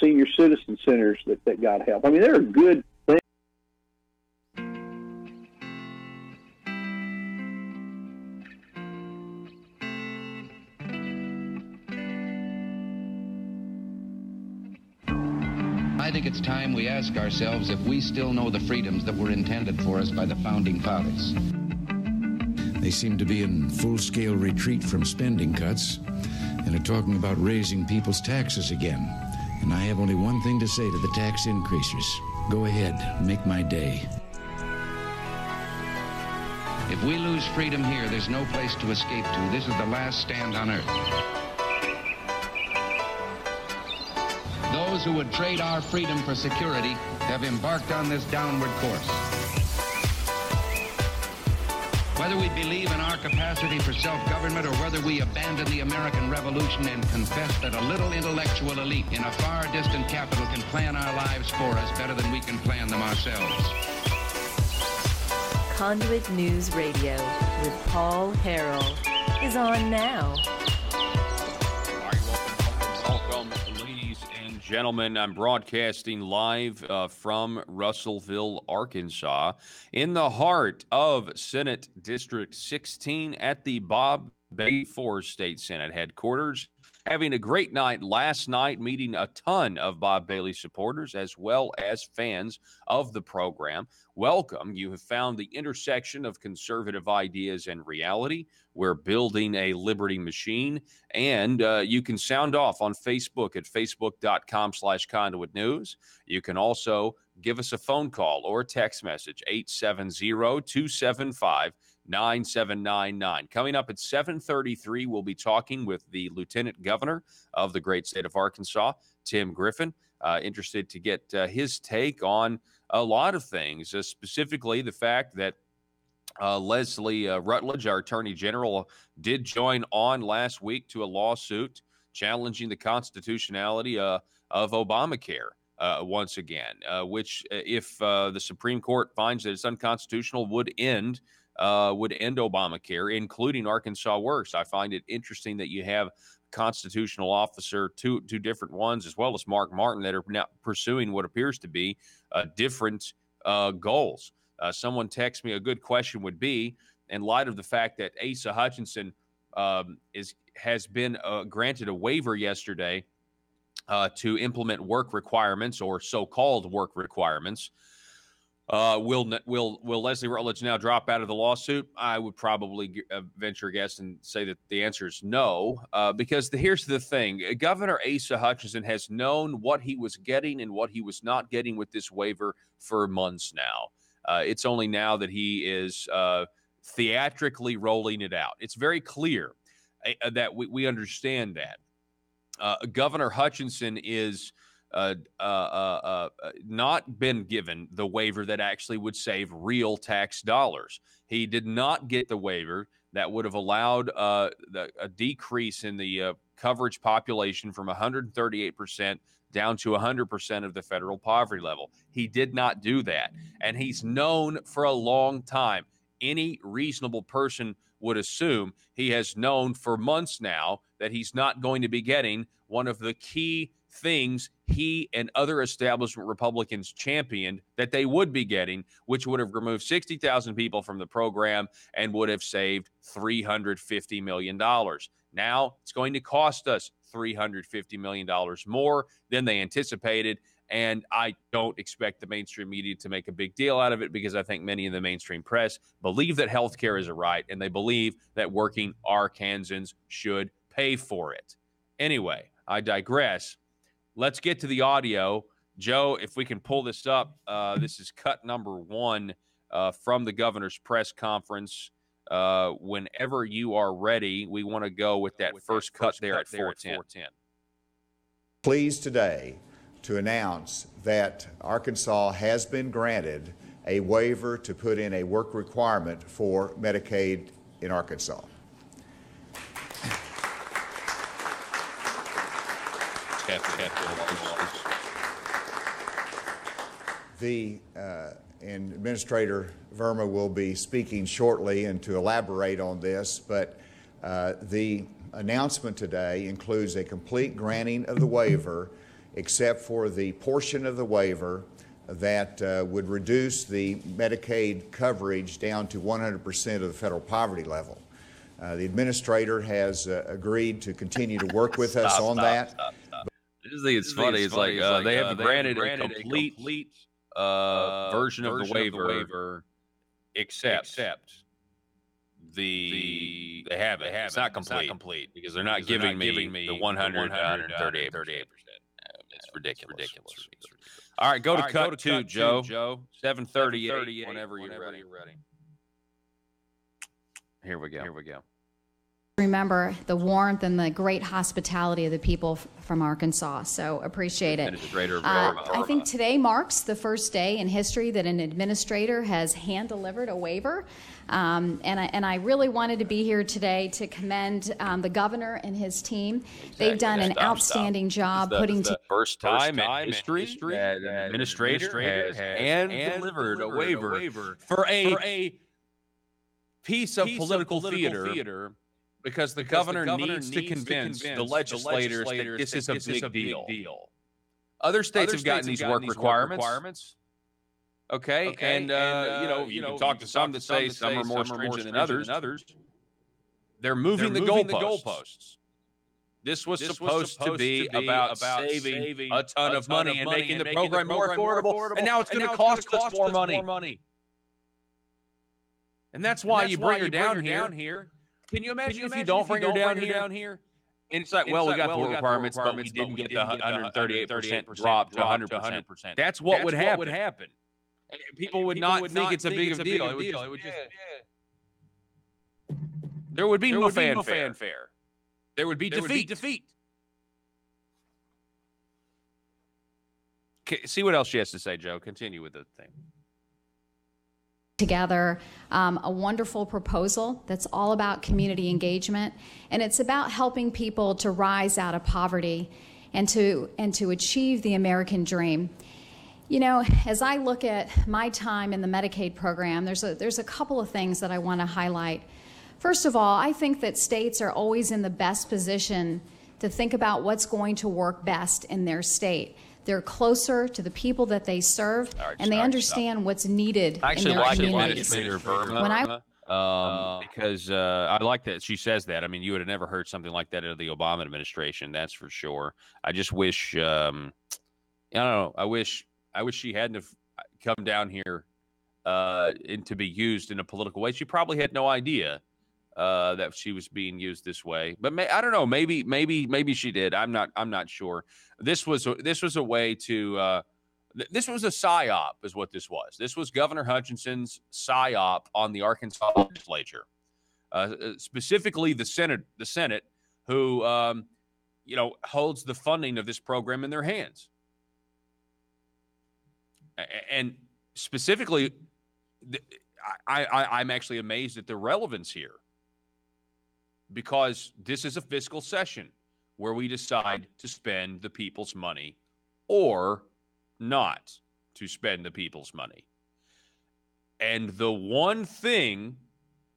senior citizen centers that got help. I mean, there are good think it's time we ask ourselves if we still know the freedoms that were intended for us by the Founding Fathers. They seem to be in full-scale retreat from spending cuts and are talking about raising people's taxes again. And I have only one thing to say to the tax increasers. Go ahead, make my day. If we lose freedom here, there's no place to escape to. This is the last stand on earth. Those who would trade our freedom for security have embarked on this downward course. Whether we believe in our capacity for self-government or whether we abandon the American Revolution and confess that a little intellectual elite in a far distant capital can plan our lives for us better than we can plan them ourselves. Conduit News Radio with Paul Harrell is on now. Welcome, ladies and gentlemen. I'm broadcasting live from Russellville, Arkansas, in the heart of Senate District 16 at the Bob Bailey IV State Senate headquarters. Having a great night last night, meeting a ton of Bob Bailey supporters as well as fans of the program. Welcome. You have found the intersection of conservative ideas and reality. We're building a liberty machine, and you can sound off on Facebook at facebook.com/Conduit News. You can also give us a phone call or a text message, 870-275-9799. Coming up at 7:33, we'll be talking with the Lieutenant Governor of the great state of Arkansas, Tim Griffin. Interested to get his take on a lot of things, specifically the fact that Leslie Rutledge, our Attorney General, did join on last week to a lawsuit challenging the constitutionality of Obamacare once again, which, if the Supreme Court finds that it's unconstitutional, would end Obamacare, including Arkansas Works. I find it interesting that you have constitutional officer, two different ones, as well as Mark Martin, that are now pursuing what appears to be different goals. Someone texted me, a good question would be, in light of the fact that Asa Hutchinson has been granted a waiver yesterday to implement work requirements, or so-called work requirements, will Leslie Rutledge now drop out of the lawsuit? I would probably venture a guess and say that the answer is no, because here's the thing. Governor Asa Hutchinson has known what he was getting and what he was not getting with this waiver for months now. It's only now that he is theatrically rolling it out. It's very clear that we understand that. Governor Hutchinson is not been given the waiver that actually would save real tax dollars. He did not get the waiver that would have allowed a decrease in the coverage population from 138% down to 100% of the federal poverty level. He did not do that. And he's known for a long time. Any reasonable person would assume he has known for months now that he's not going to be getting one of the key things he and other establishment Republicans championed that they would be getting, which would have removed 60,000 people from the program and would have saved $350 million. Now it's going to cost us $350 million more than they anticipated, and I don't expect the mainstream media to make a big deal out of it, because I think many in the mainstream press believe that health care is a right, and they believe that working Arkansans should pay for it. Anyway, I digress. Let's get to the audio. Joe, if we can pull this up, this is cut number 1 from the governor's press conference. Whenever you are ready, we want to go with that first cut there at 410. Pleased today to announce that Arkansas has been granted a waiver to put in a work requirement for Medicaid in Arkansas. The and Administrator Verma will be speaking shortly and to elaborate on this, but the announcement today includes a complete granting of the waiver, except for the portion of the waiver that would reduce the Medicaid coverage down to 100% of the federal poverty level. The Administrator has agreed to continue to work with us on that. just think it's funny. It's like they have granted a complete version of the waiver, except they have it. It's not complete because they're not giving me the 138%. It's ridiculous. All right, go to cut two, Joe. 7:38. Whenever you're ready. Here we go. Remember the warmth and the great hospitality of the people from Arkansas. So appreciate it. I think today marks the first day in history that an administrator has hand-delivered a waiver. And I really wanted to be here today to commend the governor and his team. They've done an outstanding job putting together. First time in history that an administrator has hand-delivered a waiver for a piece of political theater. Because the governor needs to convince the legislators that this is a big deal. Other states have gotten these work requirements. Okay. And you can talk to some that say some are more stringent than others. They're moving the goalposts. This was supposed to be about saving a ton of money and making the program more affordable. And now it's going to cost us more money. And that's why you bring her down here. Can you imagine if you don't bring her down here? And it's like, well, we got the requirements, but we didn't get the 138% drop to 100%. That's what would happen. People would not think it's a big deal. It would just, there would be no fanfare. There would be defeat. See what else she has to say, Joe. Continue with the thing. Together a wonderful proposal that's all about community engagement, and it's about helping people to rise out of poverty and to achieve the American dream. You know, as I look at my time in the Medicaid program, there's a couple of things that I want to highlight. First of all, I think that states are always in the best position to think about what's going to work best in their state. They're closer to the people that they serve, and they understand what's needed in their communities. Because I like that she says that. I mean, you would have never heard something like that out of the Obama administration, that's for sure. I just wish, I don't know, I wish she hadn't have come down here and to be used in a political way. She probably had no idea that she was being used this way, but I don't know. Maybe she did. I'm not sure. This was a way to. This was a psyop, is what this was. This was Governor Hutchinson's psyop on the Arkansas legislature, specifically the Senate, who holds the funding of this program in their hands, and specifically, I'm actually amazed at the relevance here. Because this is a fiscal session where we decide to spend the people's money or not to spend the people's money. And the one thing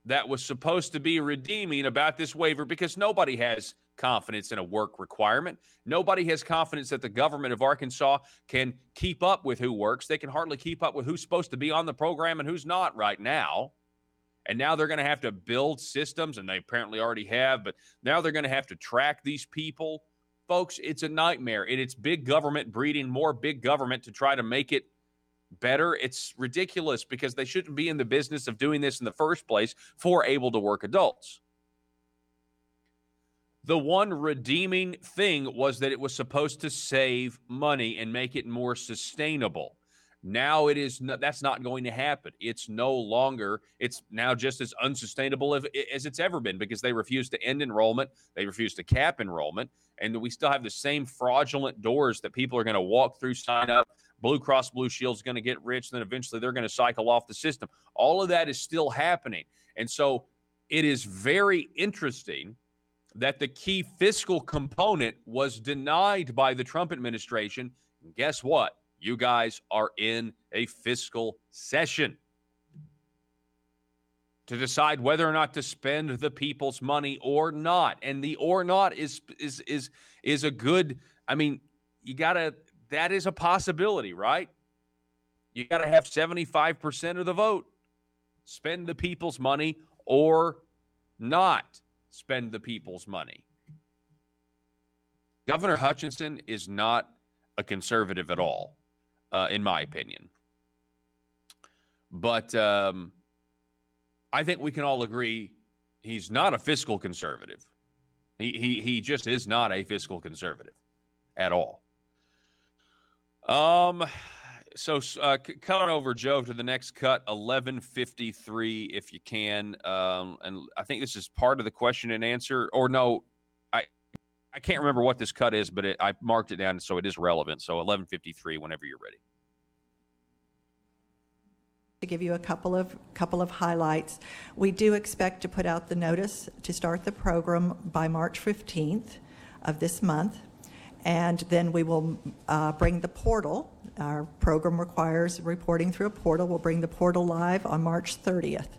that was supposed to be redeeming about this waiver, because nobody has confidence in a work requirement. Nobody has confidence that the government of Arkansas can keep up with who works. They can hardly keep up with who's supposed to be on the program and who's not right now. And now they're going to have to build systems, and they apparently already have, but now they're going to have to track these people. Folks, it's a nightmare, and it's big government breeding more big government to try to make it better. It's ridiculous because they shouldn't be in the business of doing this in the first place for able-to-work adults. The one redeeming thing was that it was supposed to save money and make it more sustainable. Now that's not going to happen. It's now just as unsustainable as it's ever been because they refuse to end enrollment. They refuse to cap enrollment. And we still have the same fraudulent doors that people are going to walk through, sign up. Blue Cross Blue Shield's going to get rich. Then eventually they're going to cycle off the system. All of that is still happening. And so it is very interesting that the key fiscal component was denied by the Trump administration. And guess what? You guys are in a fiscal session to decide whether or not to spend the people's money or not. And the or not is a good, I mean, that is a possibility, right? You got to have 75% of the vote. Spend the people's money or not spend the people's money. Governor Hutchinson is not a conservative at all, in my opinion. But I think we can all agree he's not a fiscal conservative. He just is not a fiscal conservative at all. So cut on over, Joe, to the next cut, 11:53, if you can. And I think this is part of the question and answer. Or no, I can't remember what this cut is, but I marked it down, so it is relevant. So 11:53, whenever you're ready. To give you a couple of highlights, we do expect to put out the notice to start the program by March 15th of this month, and then we will bring the portal. Our program requires reporting through a portal. We'll bring the portal live on March 30th.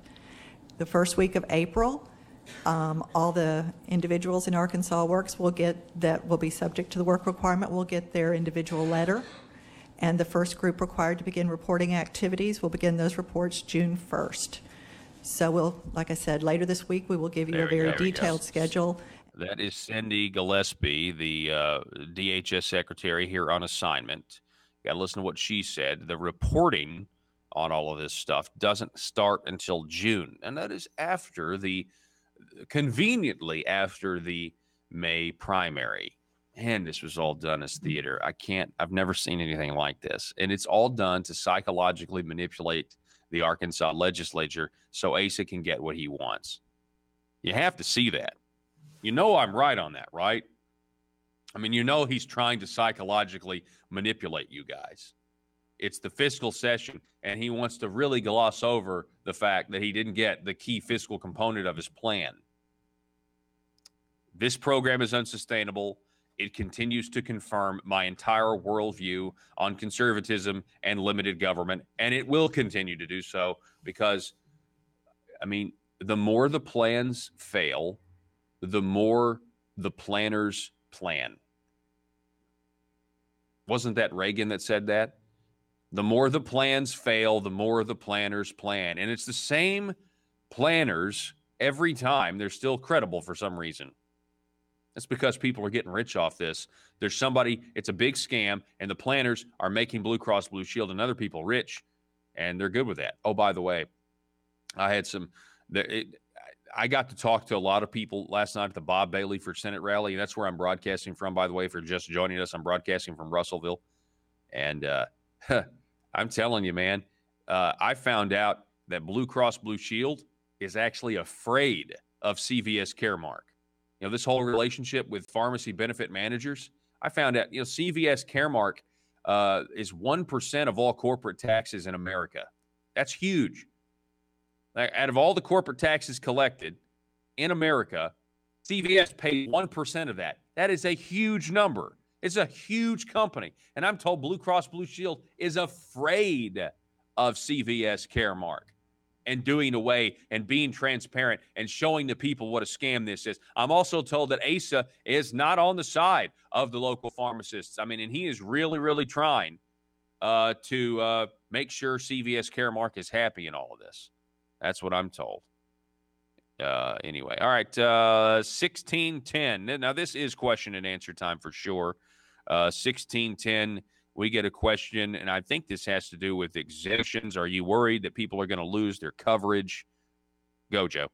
The first week of April, all the individuals in Arkansas Works that will be subject to the work requirement will get their individual letter. And the first group required to begin reporting activities will begin those reports June 1st. So like I said, later this week, we will give you a very detailed schedule. That is Cindy Gillespie, the DHS secretary here on assignment. You got to listen to what she said. The reporting on all of this stuff doesn't start until June. And that is conveniently after the May primary. And this was all done as theater. I've never seen anything like this. And it's all done to psychologically manipulate the Arkansas legislature so Asa can get what he wants. You have to see that. You know I'm right on that, right? I mean, you know he's trying to psychologically manipulate you guys. It's the fiscal session, and he wants to really gloss over the fact that he didn't get the key fiscal component of his plan. This program is unsustainable. It continues to confirm my entire worldview on conservatism and limited government, and it will continue to do so because, I mean, the more the plans fail, the more the planners plan. Wasn't that Reagan that said that? The more the plans fail, the more the planners plan. And it's the same planners every time. They're still credible for some reason. That's because people are getting rich off this. It's a big scam, and the planners are making Blue Cross Blue Shield and other people rich, and they're good with that. Oh, by the way, I got to talk to a lot of people last night at the Bob Bailey for Senate rally. That's where I'm broadcasting from, by the way, if you're just joining us. I'm broadcasting from Russellville. And I'm telling you, man, I found out that Blue Cross Blue Shield is actually afraid of CVS Caremark. You know, this whole relationship with pharmacy benefit managers, I found out, CVS Caremark is 1% of all corporate taxes in America. That's huge. Out of all the corporate taxes collected in America, CVS paid 1% of that. That is a huge number. It's a huge company. And I'm told Blue Cross Blue Shield is afraid of CVS Caremark and doing away and being transparent and showing the people what a scam this is. I'm also told that Asa is not on the side of the local pharmacists. I mean, and he is really, really trying to make sure CVS Caremark is happy in all of this. That's what I'm told. Anyway, all right, 1610. Now, this is question and answer time for sure. 1610, we get a question, and I think this has to do with exemptions. Are you worried that people are going to lose their coverage? Go, Joe.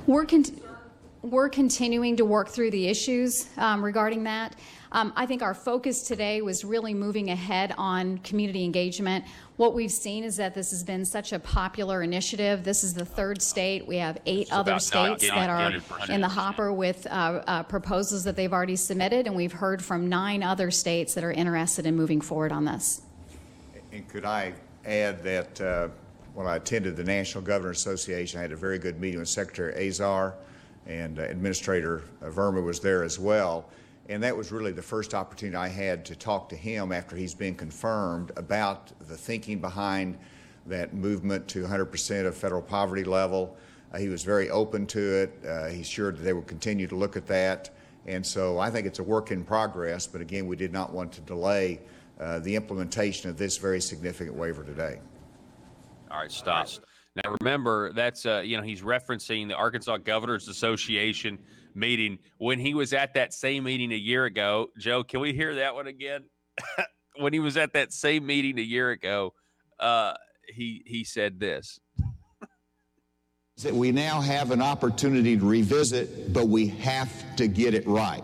We're continuing to work through the issues regarding that. I think our focus today was really moving ahead on community engagement. What we've seen is that this has been such a popular initiative. This is the third state. We have 8 other states that are in the hopper with proposals that they've already submitted, and we've heard from 9 other states that are interested in moving forward on this. And could I add that when I attended the National Governors Association, I had a very good meeting with Secretary Azar, and Administrator Verma was there as well. And that was really the first opportunity I had to talk to him after he's been confirmed about the thinking behind that movement to 100% of federal poverty level. He was very open to it. He's sure that they will continue to look at that. And so I think it's a work in progress, but again, we did not want to delay the implementation of this very significant waiver today. All right, stop. Now, remember, that's, he's referencing the Arkansas Governors Association meeting when he was at that same meeting a year ago. Joe, can we hear that one again? When he was at that same meeting a year ago, he said this. That we now have an opportunity to revisit, but we have to get it right.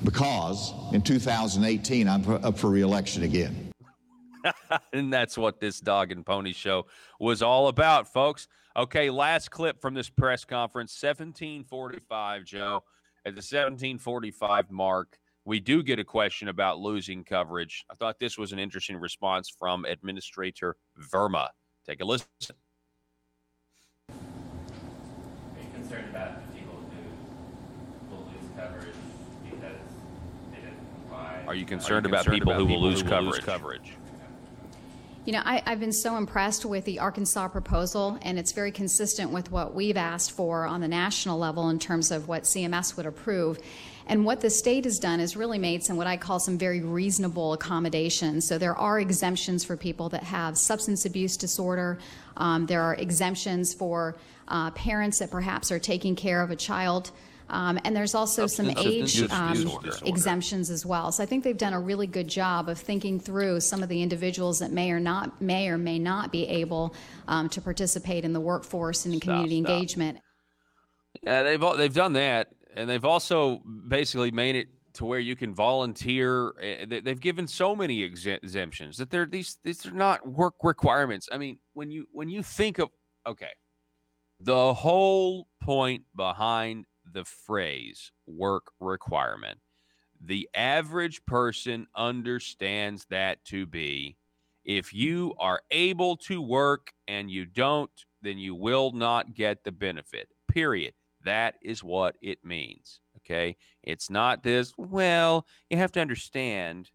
Because in 2018, I'm up for re-election again. And that's what this Dog and Pony Show was all about, folks. Okay, last clip from this press conference, 17:45, Joe. At the 17:45 mark, we do get a question about losing coverage. I thought this was an interesting response from Administrator Verma. Take a listen. Are you concerned about the people who will lose coverage because they didn't comply? Are you concerned about people who will lose coverage? You know, I've been so impressed with the Arkansas proposal, and it's very consistent with what we've asked for on the national level in terms of what CMS would approve. And what the state has done is really made some what I call some very reasonable accommodations. So there are exemptions for people that have substance abuse disorder. There are exemptions for parents that perhaps are taking care of a child. And there's also some age exemptions as well. So I think they've done a really good job of thinking through some of the individuals that may or may not be able to participate in the workforce and in community engagement. Yeah, they've done that, and they've also basically made it to where you can volunteer. They've given so many exemptions that these are not work requirements. I mean, when you think of the whole point behind the phrase work requirement, the average person understands that to be if you are able to work and you don't, then you will not get the benefit, period. That is what it means, okay? It's not this, well, you have to understand,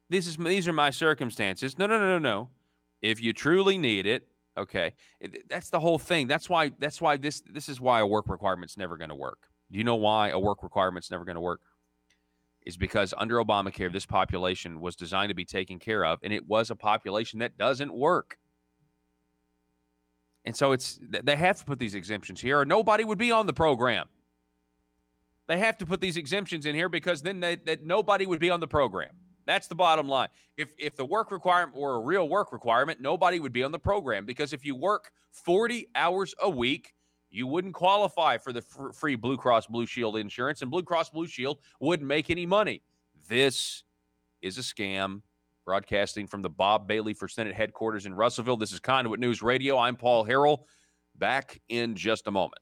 these are my circumstances. No. If you truly need it, okay, that's the whole thing. That's why this is why a work requirement's never going to work. Do you know why a work requirement's never going to work? Is because under Obamacare, this population was designed to be taken care of, and it was a population that doesn't work. And so they have to put these exemptions here, or nobody would be on the program. They have to put these exemptions in here because then that nobody would be on the program. That's the bottom line. If the work requirement were a real work requirement, nobody would be on the program, because if you work 40 hours a week, you wouldn't qualify for the free Blue Cross Blue Shield insurance, and Blue Cross Blue Shield wouldn't make any money. This is a scam. Broadcasting from the Bob Bailey for Senate headquarters in Russellville, this is Conduit News Radio. I'm Paul Harrell. Back in just a moment.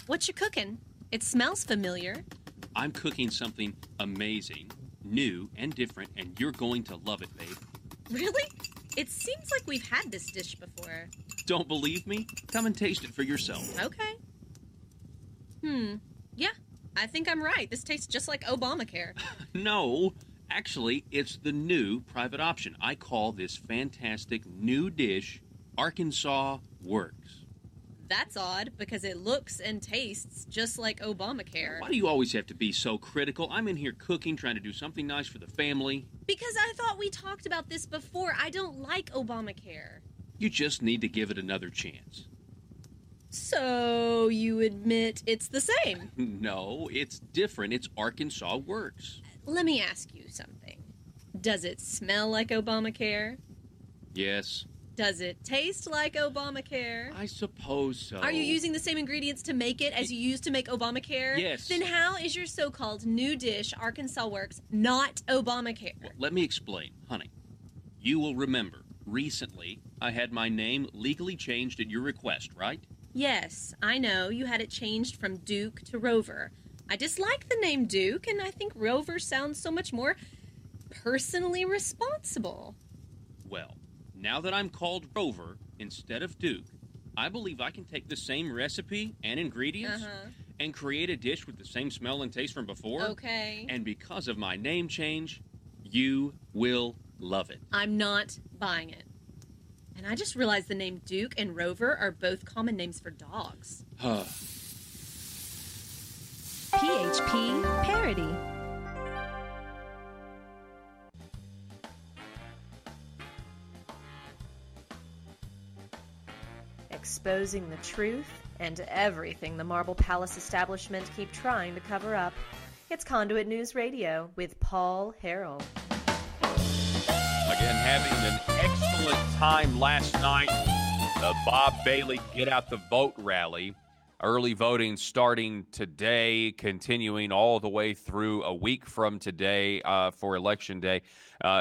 What you cooking? It smells familiar. I'm cooking something amazing, new and different, and you're going to love it, babe. Really? It seems like we've had this dish before. Don't believe me? Come and taste it for yourself. Okay. Yeah, I think I'm right. This tastes just like Obamacare. No, actually, it's the new private option. I call this fantastic new dish Arkansas Works. That's odd, because it looks and tastes just like Obamacare. Why do you always have to be so critical? I'm in here cooking, trying to do something nice for the family. Because I thought we talked about this before. I don't like Obamacare. You just need to give it another chance. So you admit it's the same? No, it's different. It's Arkansas Works. Let me ask you something. Does it smell like Obamacare? Yes. Does it taste like Obamacare? I suppose so. Are you using the same ingredients to make it as you used to make Obamacare? Yes. Then how is your so-called new dish, Arkansas Works, not Obamacare? Well, let me explain, honey. You will remember, recently, I had my name legally changed at your request, right? Yes, I know. You had it changed from Duke to Rover. I dislike the name Duke, and I think Rover sounds so much more personally responsible. Well, now that I'm called Rover instead of Duke, I believe I can take the same recipe and ingredients and create a dish with the same smell and taste from before. Okay. And because of my name change, you will love it. I'm not buying it. And I just realized the name Duke and Rover are both common names for dogs. PHP Parody. Exposing the truth and everything the Marble Palace establishment keep trying to cover up. It's Conduit News Radio with Paul Harrell. Again, having an excellent time last night. The Bob Bailey Get Out the Vote rally. Early voting starting today, continuing all the way through a week from today for Election Day.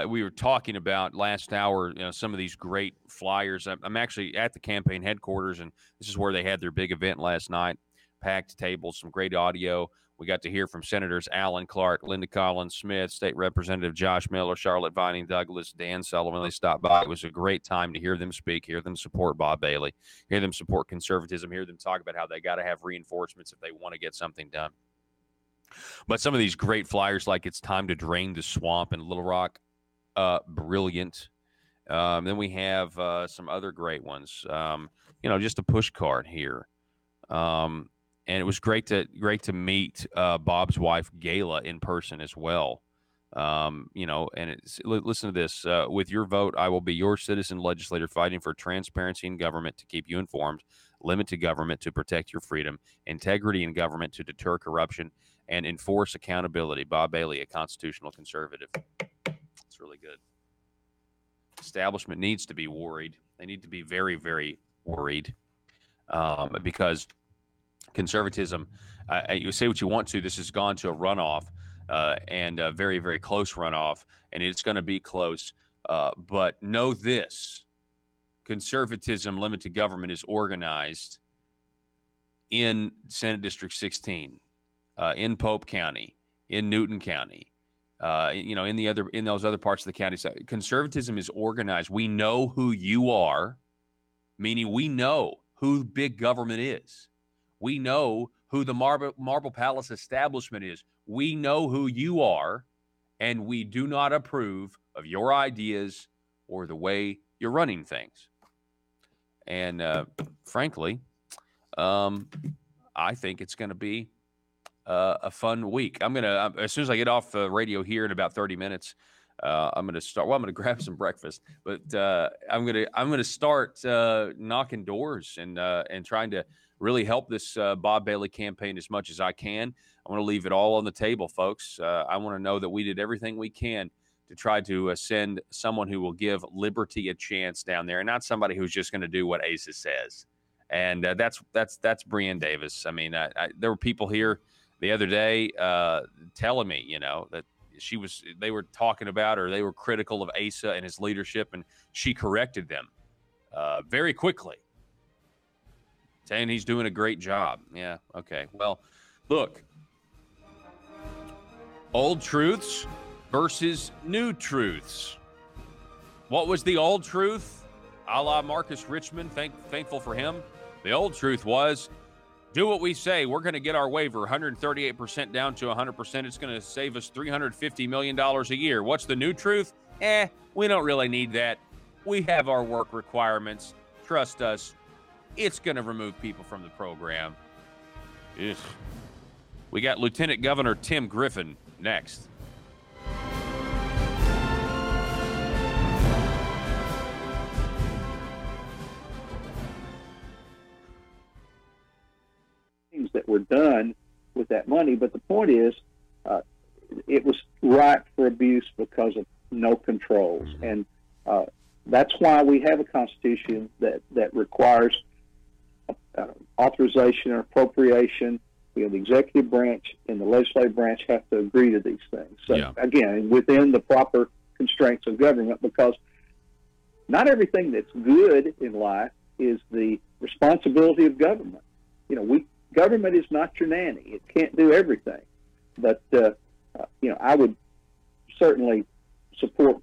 We were talking about last hour, some of these great flyers. I'm actually at the campaign headquarters, and this is where they had their big event last night. Packed tables, some great audio. We got to hear from Senators Alan Clark, Linda Collins Smith, State Representative Josh Miller, Charlotte Vining Douglas, Dan Sullivan. They stopped by. It was a great time to hear them speak, hear them support Bob Bailey, hear them support conservatism, hear them talk about how they got to have reinforcements if they want to get something done. But some of these great flyers, like It's Time to Drain the Swamp in Little Rock, brilliant. Then we have some other great ones. Just a push card here. And it was great to meet Bob's wife, Gayla, in person as well. And listen to this. With your vote, I will be your citizen legislator fighting for transparency in government to keep you informed, limited government to protect your freedom, integrity in government to deter corruption, and enforce accountability. Bob Bailey, a constitutional conservative. It's really good. Establishment needs to be worried. They need to be very, very worried because conservatism, you say what you want to, this has gone to a runoff and a very, very close runoff, and it's going to be close. But know this, conservatism, limited government is organized in Senate District 16, in Pope County, in Newton County, in those other parts of the county. So conservatism is organized. We know who you are, meaning we know who big government is. We know who the Marble Palace establishment is. We know who you are, and we do not approve of your ideas or the way you're running things. And frankly, I think it's going to be a fun week. I'm going to, as soon as I get off the radio here in about 30 minutes, I'm going to start. Well, I'm going to grab some breakfast, but I'm going to start knocking doors and trying to really help this Bob Bailey campaign as much as I can. I want to leave it all on the table, folks. I want to know that we did everything we can to try to send someone who will give liberty a chance down there, and not somebody who's just going to do what Asa says. And that's Breanne Davis. I mean, there were people here the other day telling me, that they were talking about, or they were critical of Asa and his leadership, and she corrected them very quickly, saying he's doing a great job. Yeah, okay. Well, look, old truths versus new truths. What was the old truth? A la Marcus Richmond, thankful for him. The old truth was, do what we say. We're going to get our waiver 138% down to 100%. It's going to save us $350 million a year. What's the new truth? We don't really need that. We have our work requirements. Trust us. It's going to remove people from the program. Ugh. We got Lieutenant Governor Tim Griffin next. Things that were done with that money, but the point is, it was ripe for abuse because of no controls. And that's why we have a Constitution that requires authorization and appropriation. The executive branch and the legislative branch have to agree to these things. So, again, within the proper constraints of government, because not everything that's good in life is the responsibility of government. Government is not your nanny. It can't do everything. But, I would certainly support,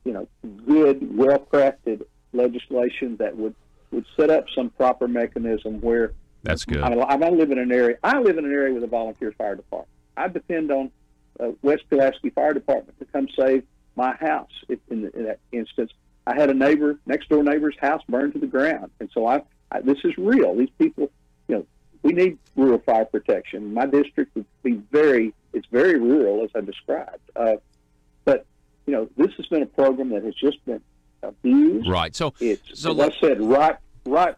good, well-crafted legislation that would set up some proper mechanism where. That's good. I live in an area with a volunteer fire department. I depend on West Pulaski Fire Department to come save my house. In that instance, I had a next door neighbor's house burned to the ground, and so this is real. These people, we need rural fire protection. My district would be it's very rural, as I described. But this has been a program that has just been abused. Right. So as I said, right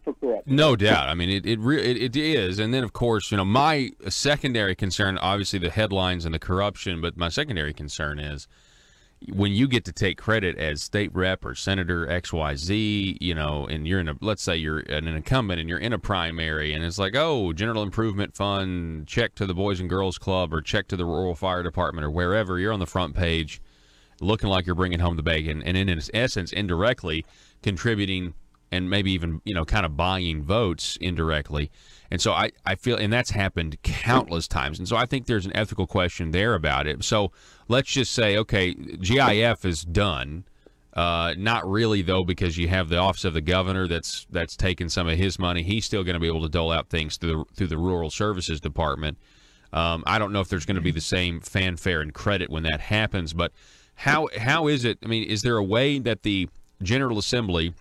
for corruption. No doubt. I mean, it is. And then, of course, my secondary concern, obviously the headlines and the corruption, but my secondary concern is when you get to take credit as state rep or senator XYZ, and you're let's say you're an incumbent and you're in a primary, and it's like, oh, General Improvement Fund, check to the Boys and Girls Club or check to the Rural Fire Department or wherever, you're on the front page looking like you're bringing home the bacon, and in essence, indirectly contributing and maybe even, kind of buying votes indirectly. And so I feel, and that's happened countless times. And so I think there's an ethical question there about it. So let's just say, okay, GIF is done. Not really, though, because you have the office of the governor that's taken some of his money. He's still going to be able to dole out things through the Rural Services Department. I don't know if there's going to be the same fanfare and credit when that happens. But how is it? I mean, is there a way that the General Assembly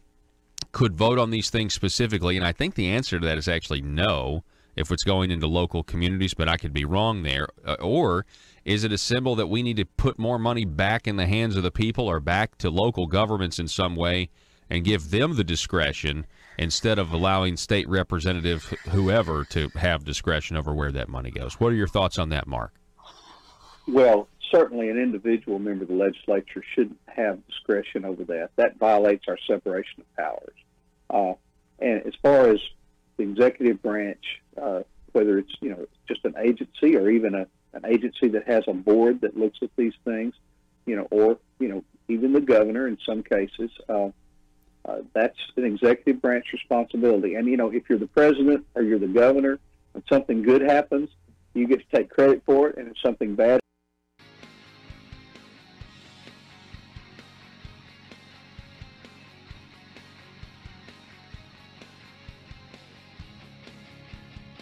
could vote on these things specifically? And I think the answer to that is actually no, if it's going into local communities, but I could be wrong there. Or is it a symbol that we need to put more money back in the hands of the people or back to local governments in some way and give them the discretion instead of allowing state representative whoever to have discretion over where that money goes? What are your thoughts on that, Mark? Well, certainly an individual member of the legislature shouldn't have discretion over that. That violates our separation of powers. And as far as the executive branch, whether it's just an agency or even an agency that has a board that looks at these things, or even the governor in some cases, that's an executive branch responsibility. And if you're the president or you're the governor, when something good happens, you get to take credit for it, and if something bad.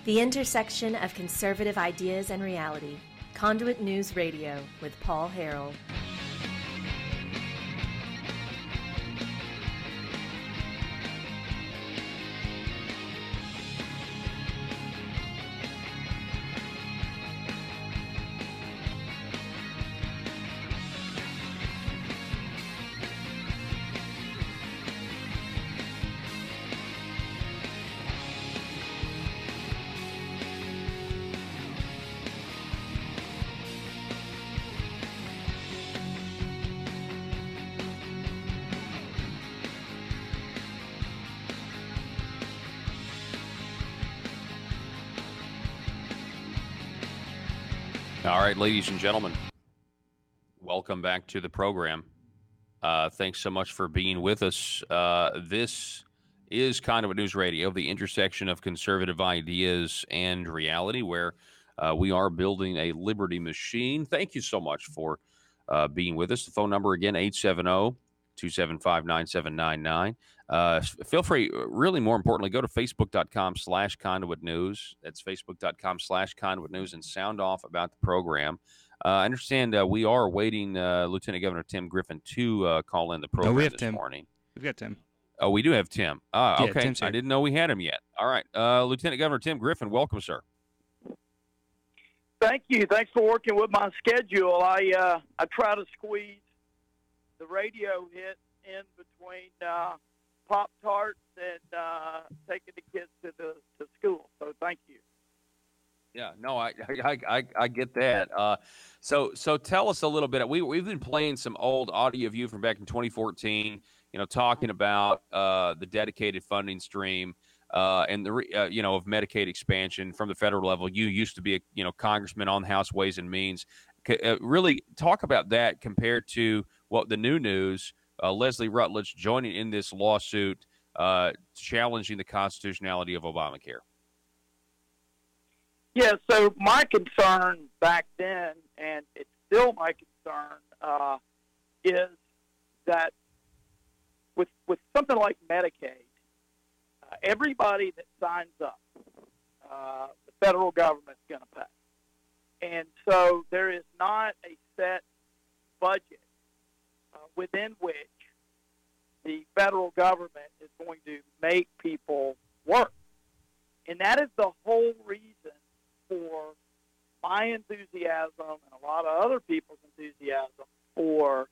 The intersection of conservative ideas and reality. Conduit News Radio with Paul Harrell. All right, ladies and gentlemen, welcome back to the program. Thanks so much for being with us. This is Conduit News Radio, the intersection of conservative ideas and reality, where we are building a liberty machine. Thank you so much for being with us. The phone number again, 870-275-9799. Feel free, really more importantly, go to facebook.com/Conduit News. That's facebook.com/Conduit News and sound off about the program. I understand we are awaiting Lieutenant Governor Tim Griffin to call in the program this morning. We've got Tim. Oh, we do have Tim. Okay. Tim's here. I didn't know we had him yet. All right. Lieutenant Governor Tim Griffin, welcome, sir. Thank you. Thanks for working with my schedule. I try to squeeze the radio hit in between Pop-Tarts and taking the kids to school. So thank you. Yeah, no, I get that. So tell us a little bit. We've been playing some old audio of you from back in 2014. Talking about the dedicated funding stream and the of Medicaid expansion from the federal level. You used to be a congressman on the House Ways and Means. Really talk about that compared to what the new news. Leslie Rutledge joining in this lawsuit, challenging the constitutionality of Obamacare. Yeah, so my concern back then, and it's still my concern, is that with something like Medicaid, everybody that signs up, the federal government's going to pay. And so there is not a set budget within which the federal government is going to make people work. And that is the whole reason for my enthusiasm and a lot of other people's enthusiasm for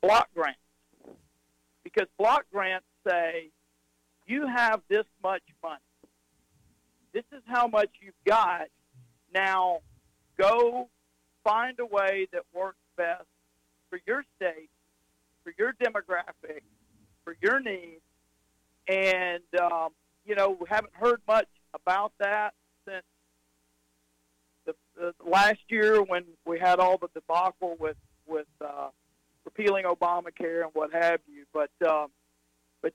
block grants. Because block grants say, you have this much money. This is how much you've got. Now, go find a way that works best for your state, for your demographic, for your needs. And, we haven't heard much about that since the last year when we had all the debacle with repealing Obamacare and what have you. But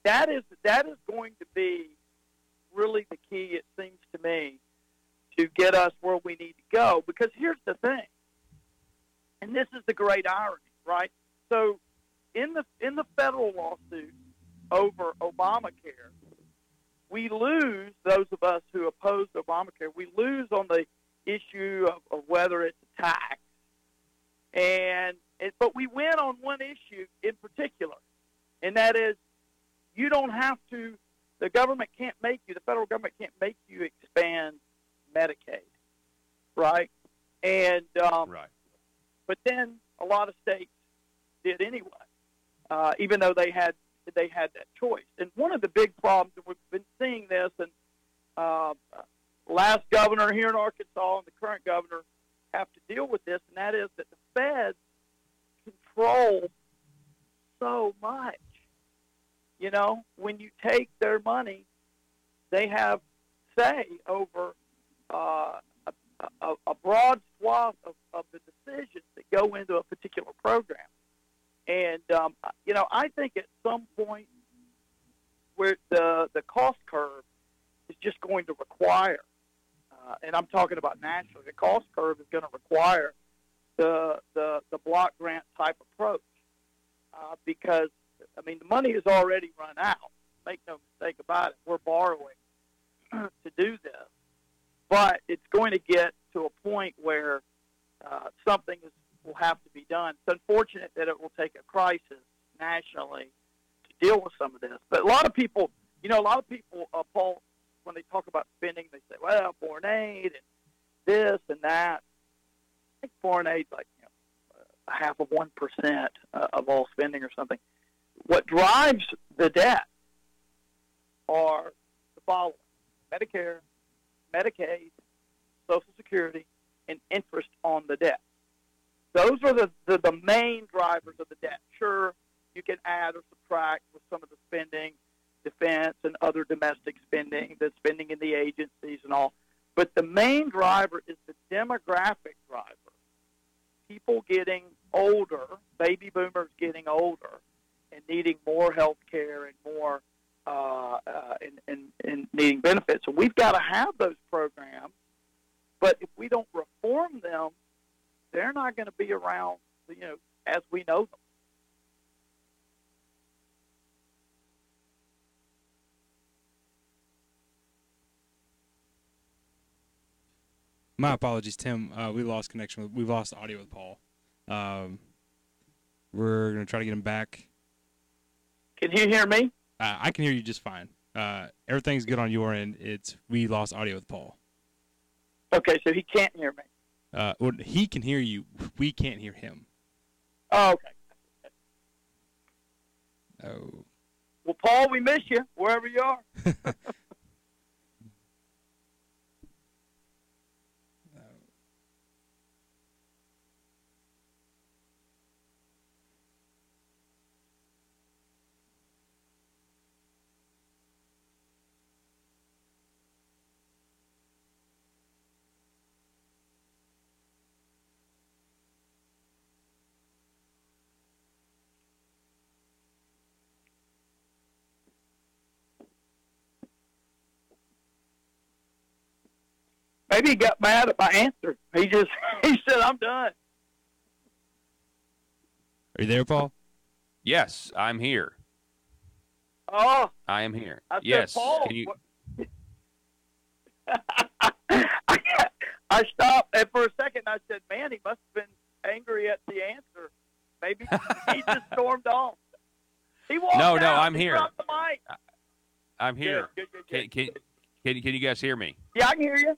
that is going to be really the key, it seems to me, to get us where we need to go. Because here's the thing, and this is the great irony, right? So in the federal lawsuit over Obamacare, we lose, those of us who oppose Obamacare, we lose on the issue of whether it's a tax. But we win on one issue in particular, and that is you don't have to, the government can't make you, the federal government can't make you expand Medicaid, right? And right. But then a lot of states did anyway, even though they had that choice. And one of the big problems, and we've been seeing this, and last governor here in Arkansas and the current governor have to deal with this, and that is that the feds control so much. When you take their money, they have say over a broad swath of the decisions that go into a particular program. And, I think at some point where the cost curve is just going to require, and I'm talking about nationally, the cost curve is going to require the block grant type approach because, the money is already run out. Make no mistake about it. We're borrowing to do this. But it's going to get to a point where something will have to be done. It's unfortunate that it will take a crisis nationally to deal with some of this. But a lot of people, Paul, when they talk about spending, they say, well, foreign aid and this and that. I think foreign aid's like a half of 1% of all spending or something. What drives the debt are the following: Medicare, Medicaid, Social Security, and interest on the debt. Those are the main drivers of the debt. Sure, you can add or subtract with some of the spending, defense and other domestic spending, the spending in the agencies and all. But the main driver is the demographic driver. People getting older, baby boomers getting older, and needing more health care and more and needing benefits. So we've got to have those programs, but if we don't reform them, they're not going to be around, as we know them. My apologies, Tim. We lost connection. We've lost audio with Paul. We're going to try to get him back. Can you hear me? I can hear you just fine. Everything's good on your end. We lost audio with Paul. Okay, so he can't hear me. Well, he can hear you. We can't hear him. Oh, okay. Oh. Well, Paul, we miss you wherever you are. Maybe he got mad at my answer. He said, I'm done. Are you there, Paul? Yes, I'm here. Oh. I am here. I said, Yes. Paul, Can you... I stopped, and for a second I said, man, he must have been angry at the answer. Maybe he just stormed off. He walked No, out. I'm He here. dropped the mic. I'm here. Good. Can you guys hear me? Yeah, I can hear you.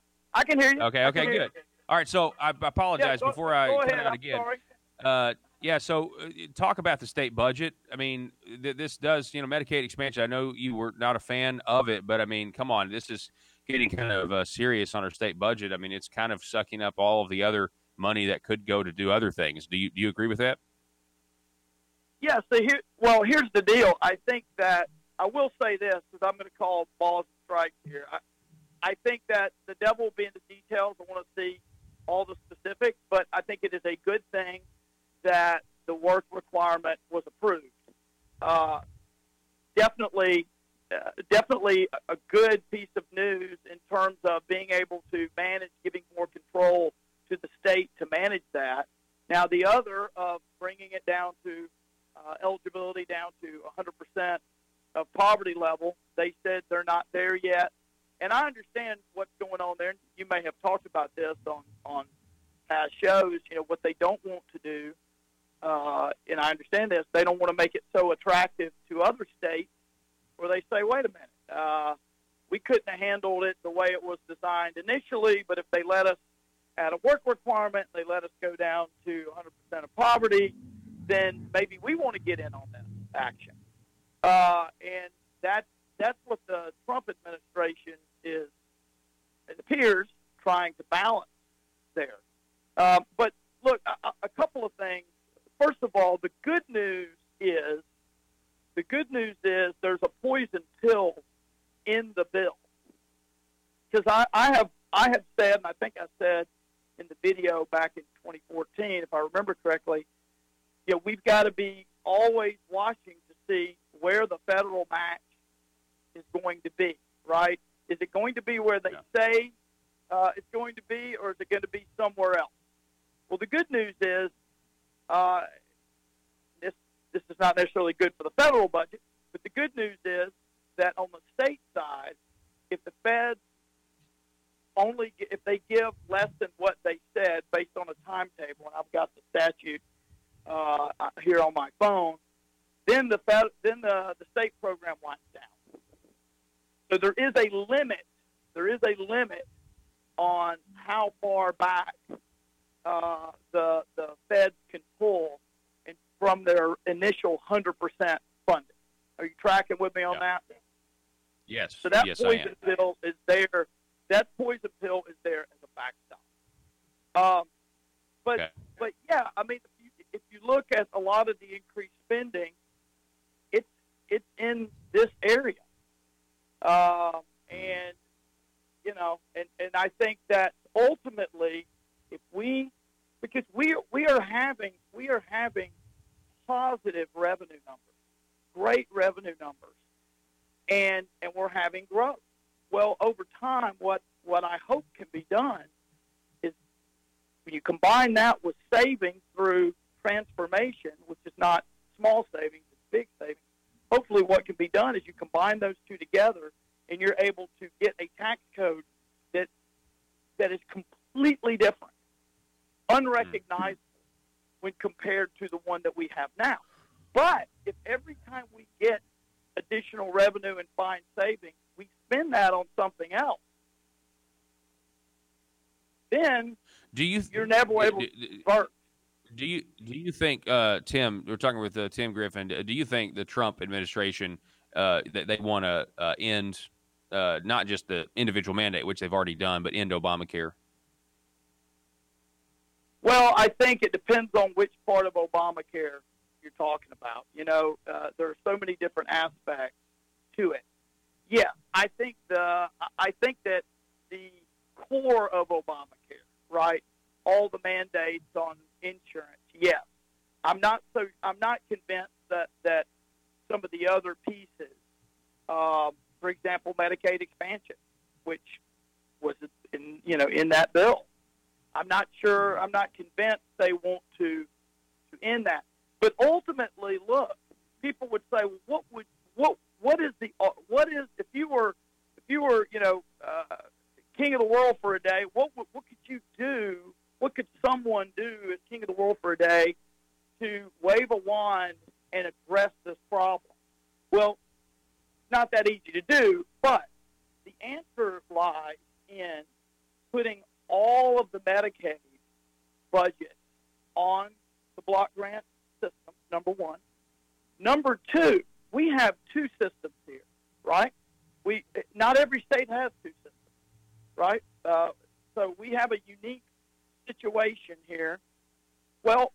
Okay, good. All right, so I apologize before I go turn ahead. it out I'm again. sorry. So talk about the state budget. I mean, this does, Medicaid expansion. I know you were not a fan of it, but I mean, come on, this is getting kind of serious on our state budget. I mean, it's kind of sucking up all of the other money that could go to do other things. Do you agree with that? Yeah, so here's the deal. I think that I will say this, because I'm going to call balls and strikes here. I think that the devil will be in the details. I want to see all the specifics, but I think it is a good thing that the work requirement was approved. Definitely a good piece of news in terms of being able to manage, giving more control to the state to manage that. Now, the other of bringing it down to eligibility down to 100% of poverty level, they said they're not there yet. And I understand what's going on there. You may have talked about this on past shows, what they don't want to do. And I understand this. They don't want to make it so attractive to other states where they say, wait a minute, we couldn't have handled it the way it was designed initially, but if they let us add a work requirement, they let us go down to 100% of poverty, then maybe we want to get in on this action. And that's what the Trump administration is, it appears, trying to balance there. But look, a couple of things. First of all, the good news is there's a poison pill in the bill. Because I have said, and I think I said in the video back in 2014, if I remember correctly, we've got to be always watching to see where the federal match is going to be, right? Is it going to be where they say it's going to be, or is it going to be somewhere else? Well, the good news is this is not necessarily good for the federal budget, but the good news is that on the state side, if the feds if they give less than what they said based on a timetable, and I've got the statute here on my phone, then the state program winds down. So there is a limit. There is a limit on how far back the feds can pull from their initial 100% funding. Are you tracking with me on that? Yes. So that yes, poison pill is there. That poison pill is there as a backstop. But yeah, I mean, if you look at a lot of the increased spending, it's in this area, and I think that ultimately, because we are having positive revenue numbers, great revenue numbers, and we're having growth. Well, over time, what I hope can be done is when you combine that with savings through transformation, which is not small savings, it's big savings. Hopefully what can be done is you combine those two together and you're able to get a tax code that is completely different, unrecognizable when compared to the one that we have now. But if every time we get additional revenue and find savings, we spend that on something else, then you're never able to convert. Do you think, Tim, we're talking with Tim Griffin, do you think the Trump administration, that they want to end not just the individual mandate, which they've already done, but end Obamacare? Well, I think it depends on which part of Obamacare you're talking about. There are so many different aspects to it. Yeah, I think that the core of Obamacare, right, all the mandates on insurance, yes. I'm not convinced that some of the other pieces, for example, Medicaid expansion, which was in that bill. I'm not sure. I'm not convinced they want to end that. But ultimately, look, people would say, what is if you were king of the world for a day? What could you do? What could someone do as king of the world for a day to wave a wand and address this problem? Well, not that easy to do, but the answer lies in putting all of the Medicaid budget on the block grant system, number one. Number two, we have two systems here, right? Not every state has two systems, right? So we have a unique situation here. Well,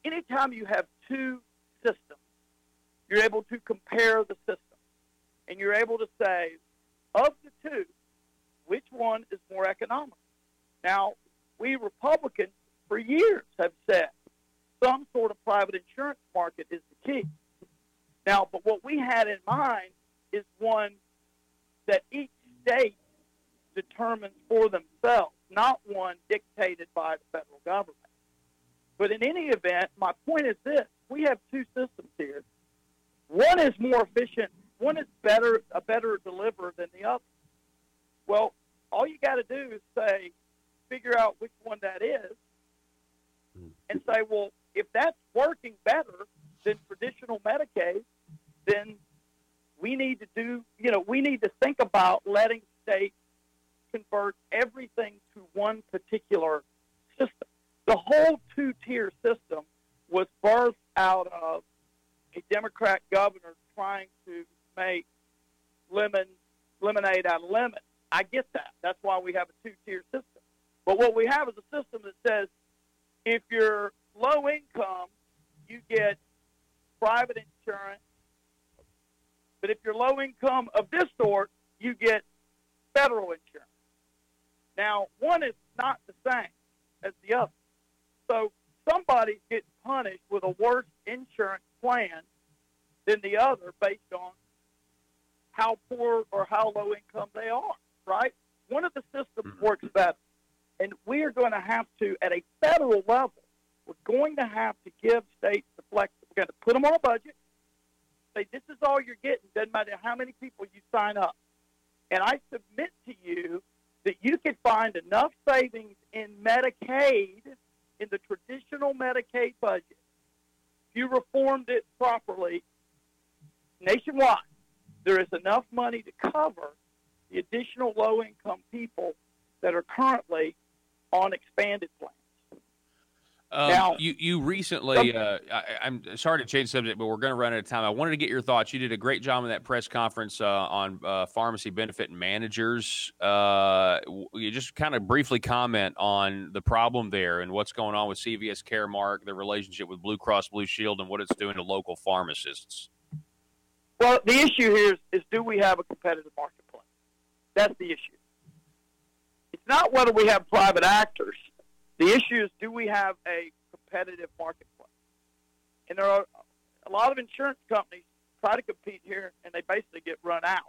anytime you have two systems, you're able to compare the system, and you're able to say, of the two, which one is more economical? Now, we Republicans for years have said some sort of private insurance market is the key. Now, but what we had in mind is one that each state determines for themselves, not one dictated by the federal government. But in any event, my point is this. We have two systems here. One is more efficient. One is a better deliverer than the other. Well, all you got to do is figure out which one that is, and say, well, if that's working better than traditional Medicaid, then we need to think about letting states convert everything to one particular system. The whole two-tier system was birthed out of a Democrat governor trying to make lemonade out of lemon. I get that. That's why we have a two-tier system. But what we have is a system that says if you're low income, you get private insurance. But if you're low income of this sort, you get federal insurance. Now, one is not the same as the other. So somebody's getting punished with a worse insurance plan than the other based on how poor or how low income they are, right? One of the systems works better. And we are going to have to, at a federal level, we're going to have to give states the flex. We're going to put them on a budget, say this is all you're getting, doesn't matter how many people you sign up. And I submit to you that you could find enough savings in Medicaid, in the traditional Medicaid budget, if you reformed it properly nationwide, there is enough money to cover the additional low-income people that are currently on expanded plans. Now, you recently, I'm sorry to change the subject, but we're going to run out of time. I wanted to get your thoughts. You did a great job in that press conference on pharmacy benefit managers. You just kind of briefly comment on the problem there and what's going on with CVS Caremark, the relationship with Blue Cross Blue Shield, and what it's doing to local pharmacists. Well, the issue here is do we have a competitive marketplace? That's the issue. It's not whether we have private actors. The issue is, do we have a competitive marketplace? And there are a lot of insurance companies try to compete here, and they basically get run out.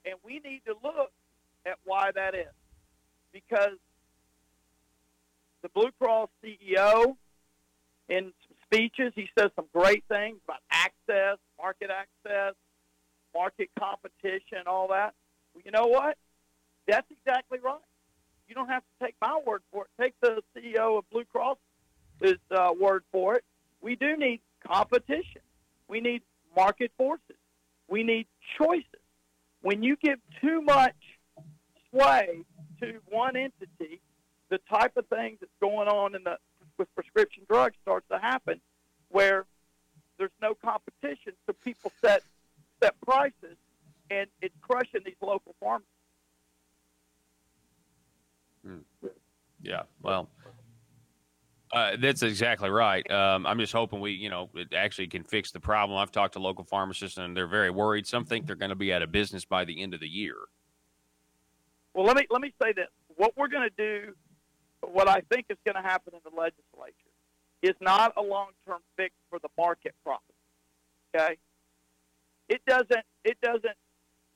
And we need to look at why that is. Because the Blue Cross CEO, in some speeches, he says some great things about access, market competition, all that. Well, you know what? That's exactly right. You don't have to take my word for it. Take the CEO of Blue Cross's word for it. We do need competition. We need market forces. We need choices. When you give too much sway to one entity, the type of things that's going on with prescription drugs starts to happen, where there's no competition, so people set prices, and it's crushing these local pharmacies. Yeah, well, that's exactly right. I'm just hoping it actually can fix the problem. I've talked to local pharmacists, and they're very worried. Some think they're going to be out of business by the end of the year. Well, let me say this. What we're going to do, what I think is going to happen in the legislature, is not a long-term fix for the market problem. Okay, it doesn't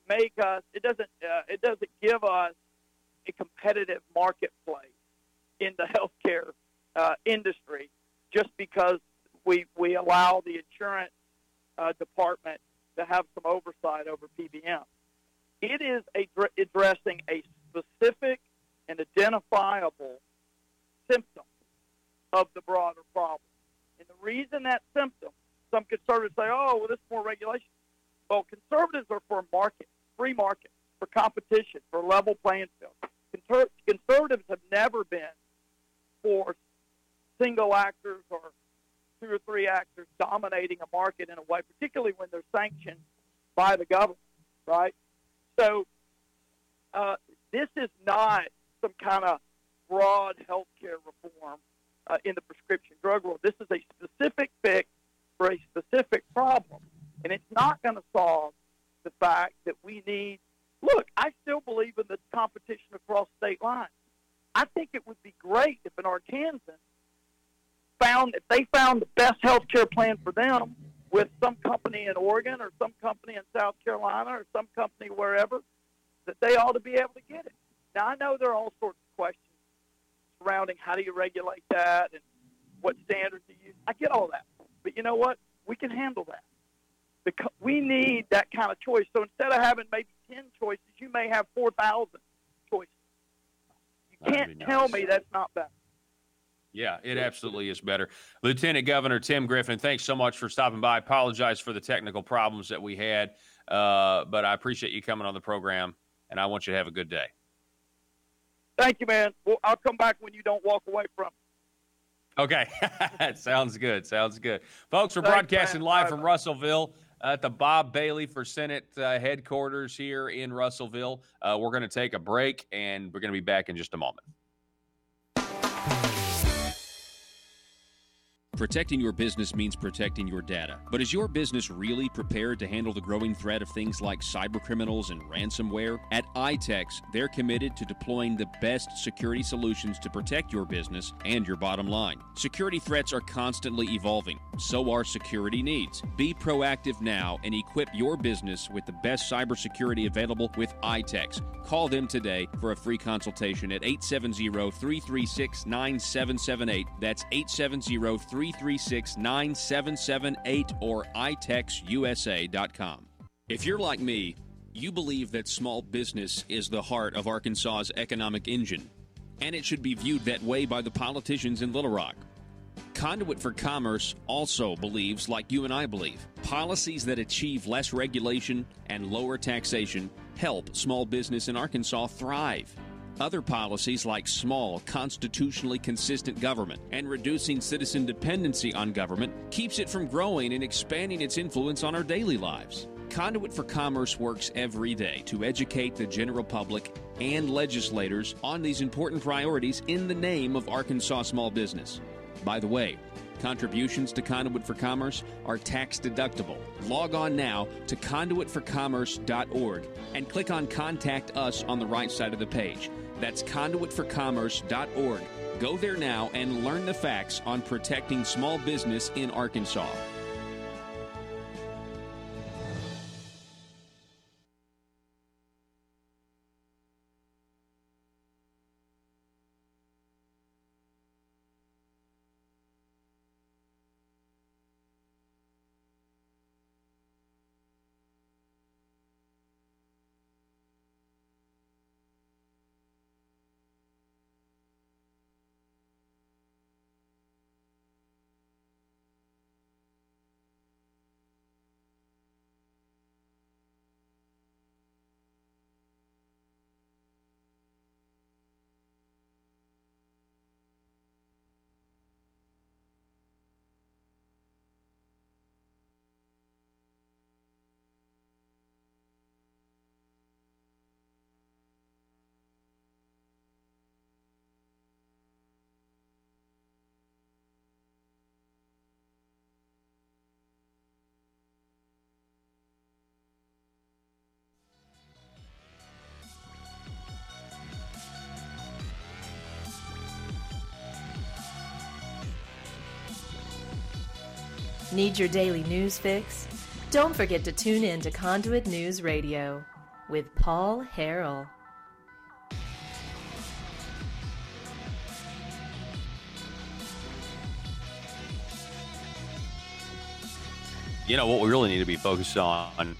make us. It doesn't give us a competitive marketplace in the healthcare industry just because we allow the insurance department to have some oversight over PBM. It is addressing a specific and identifiable symptom of the broader problem. And the reason that symptom, some conservatives say, oh, well, this is more regulation. Well, conservatives are for market, free market, for competition, for level playing field. Conservatives have never been for single actors or 2 or 3 actors dominating a market in a way, particularly when they're sanctioned by the government, right? So this is not some kind of broad health care reform in the prescription drug world. This is a specific fix for a specific problem. And it's not going to solve the fact that we need – look, I still believe in this competition across state lines. I think it would be great if an Arkansan if they found the best health care plan for them with some company in Oregon or some company in South Carolina or some company wherever, that they ought to be able to get it. Now, I know there are all sorts of questions surrounding how do you regulate that and what standards do you use. I get all that. But you know what? We can handle that. Because we need that kind of choice. So instead of having maybe 10 choices, you may have 4,000 choices. You can't tell me that's not better. Yeah, it absolutely is better. Lieutenant Governor Tim Griffin, thanks so much for stopping by. I apologize for the technical problems that we had, but I appreciate you coming on the program, and I want you to have a good day. Thank you, man. Well, I'll come back when you don't walk away from me. Okay. Sounds good. Sounds good. Folks, we're broadcasting live from Russellville at the Bob Bailey for Senate headquarters here in Russellville. We're going to take a break, and we're going to be back in just a moment. Protecting your business means protecting your data. But is your business really prepared to handle the growing threat of things like cybercriminals and ransomware? At iTex, they're committed to deploying the best security solutions to protect your business and your bottom line. Security threats are constantly evolving. So are security needs. Be proactive now and equip your business with the best cybersecurity available with iTex. Call them today for a free consultation at 870-336-9778. That's 870-336-9778 or itexusa.com. If you're like me, you believe that small business is the heart of Arkansas's economic engine, and it should be viewed that way by the politicians in Little Rock. Conduit for Commerce also believes, like you and I believe, policies that achieve less regulation and lower taxation help small business in Arkansas thrive. Other policies like small, constitutionally consistent government and reducing citizen dependency on government keeps it from growing and expanding its influence on our daily lives. Conduit for Commerce works every day to educate the general public and legislators on these important priorities in the name of Arkansas small business. By the way, contributions to Conduit for Commerce are tax deductible. Log on now to conduitforcommerce.org and click on Contact Us on the right side of the page. That's conduitforcommerce.org. Go there now and learn the facts on protecting small business in Arkansas. Need your daily news fix? Don't forget to tune in to Conduit News Radio. with Paul Harrell. You know, what we really need to be focused on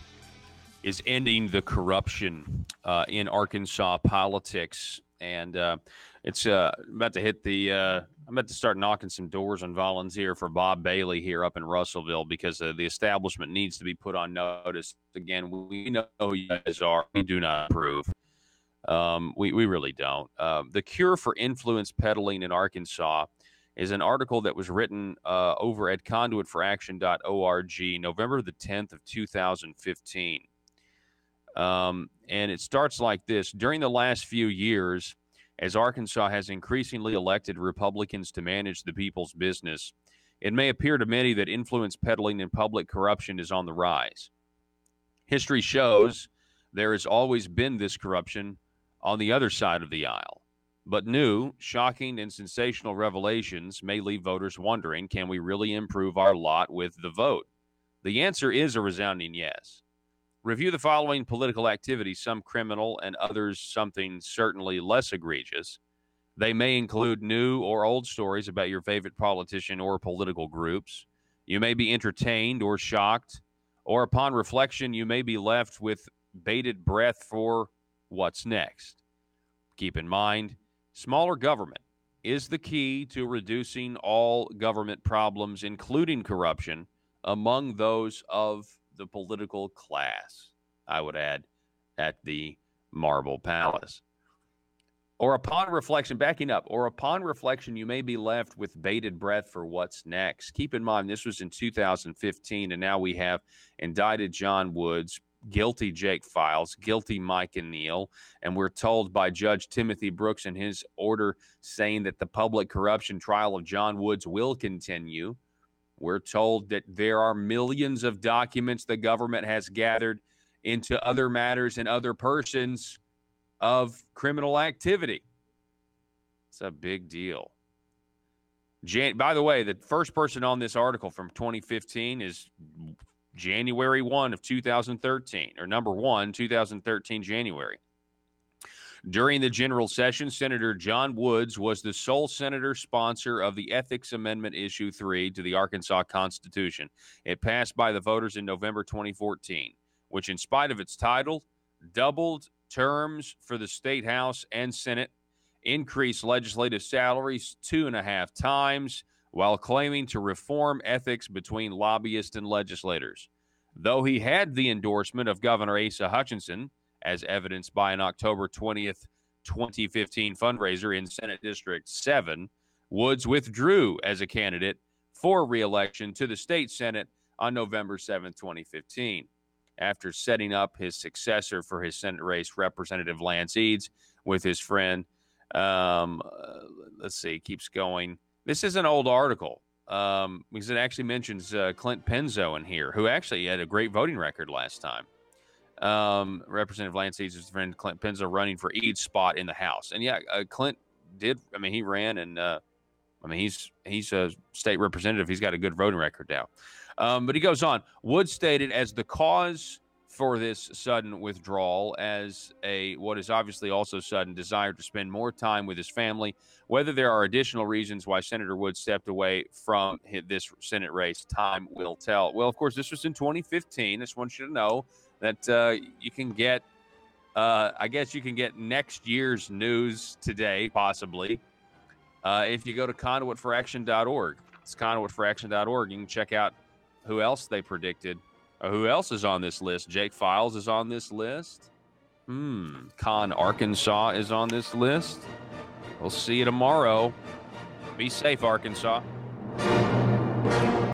is ending the corruption in Arkansas politics. And it's about to hit the I'm about to start knocking some doors and volunteer for Bob Bailey here up in Russellville, because the establishment needs to be put on notice. Again, we know who you guys are. We do not approve. We really don't. The Cure for Influence Peddling in Arkansas is an article that was written over at conduitforaction.org November the 10th of 2015. And it starts like this. During the last few years, as Arkansas has increasingly elected Republicans to manage the people's business, it may appear to many that influence peddling and public corruption is on the rise. History shows there has always been this corruption on the other side of the aisle. But new, shocking, and sensational revelations may leave voters wondering, can we really improve our lot with the vote? The answer is a resounding yes. Review the following political activities, some criminal and others something certainly less egregious. They may include new or old stories about your favorite politician or political groups. You may be entertained or shocked, or upon reflection, you may be left with bated breath for what's next. Keep in mind, smaller government is the key to reducing all government problems, including corruption, among those of the political class, I would add, at the Marble Palace. Or upon reflection, backing up, or upon reflection, you may be left with bated breath for what's next. Keep in mind, this was in 2015, and now we have indicted John Woods, guilty Jake Files, guilty Mike and Neil, and we're told by Judge Timothy Brooks in his order saying that the public corruption trial of John Woods will continue. We're told that there are millions of documents the government has gathered into other matters and other persons of criminal activity. It's a big deal. By the way, the first person on this article from 2015 is January 1 of 2013, or number 1, 2013, January. During the general session, Senator John Woods was the sole senator sponsor of the Ethics Amendment Issue 3 to the Arkansas Constitution. It passed by the voters in November 2014, which, in spite of its title, doubled terms for the State House and Senate, increased legislative salaries 2.5 times, while claiming to reform ethics between lobbyists and legislators. Though he had the endorsement of Governor Asa Hutchinson, as evidenced by an October 20th, 2015 fundraiser in Senate District 7, Woods withdrew as a candidate for re-election to the state Senate on November 7th, 2015. After setting up his successor for his Senate race, Representative Lance Eads, with his friend, let's see, keeps going. This is an old article because it actually mentions Clint Penzo in here, who actually had a great voting record last time. Representative Lance Eads' his friend Clint Penzo running for Eads' spot in the House. And yeah, Clint did. I mean, he ran, and he's a state representative. He's got a good voting record now. But he goes on. Woods stated as the cause for this sudden withdrawal as what is obviously also sudden desire to spend more time with his family. Whether there are additional reasons why Senator Woods stepped away from this Senate race, time will tell. Well, of course, this was in 2015. I just want you to know that you can get, I guess you can get next year's news today, possibly, if you go to conduitforaction.org. It's conduitforaction.org. You can check out who else they predicted. Who else is on this list? Jake Files is on this list. Con Arkansas is on this list. We'll see you tomorrow. Be safe, Arkansas.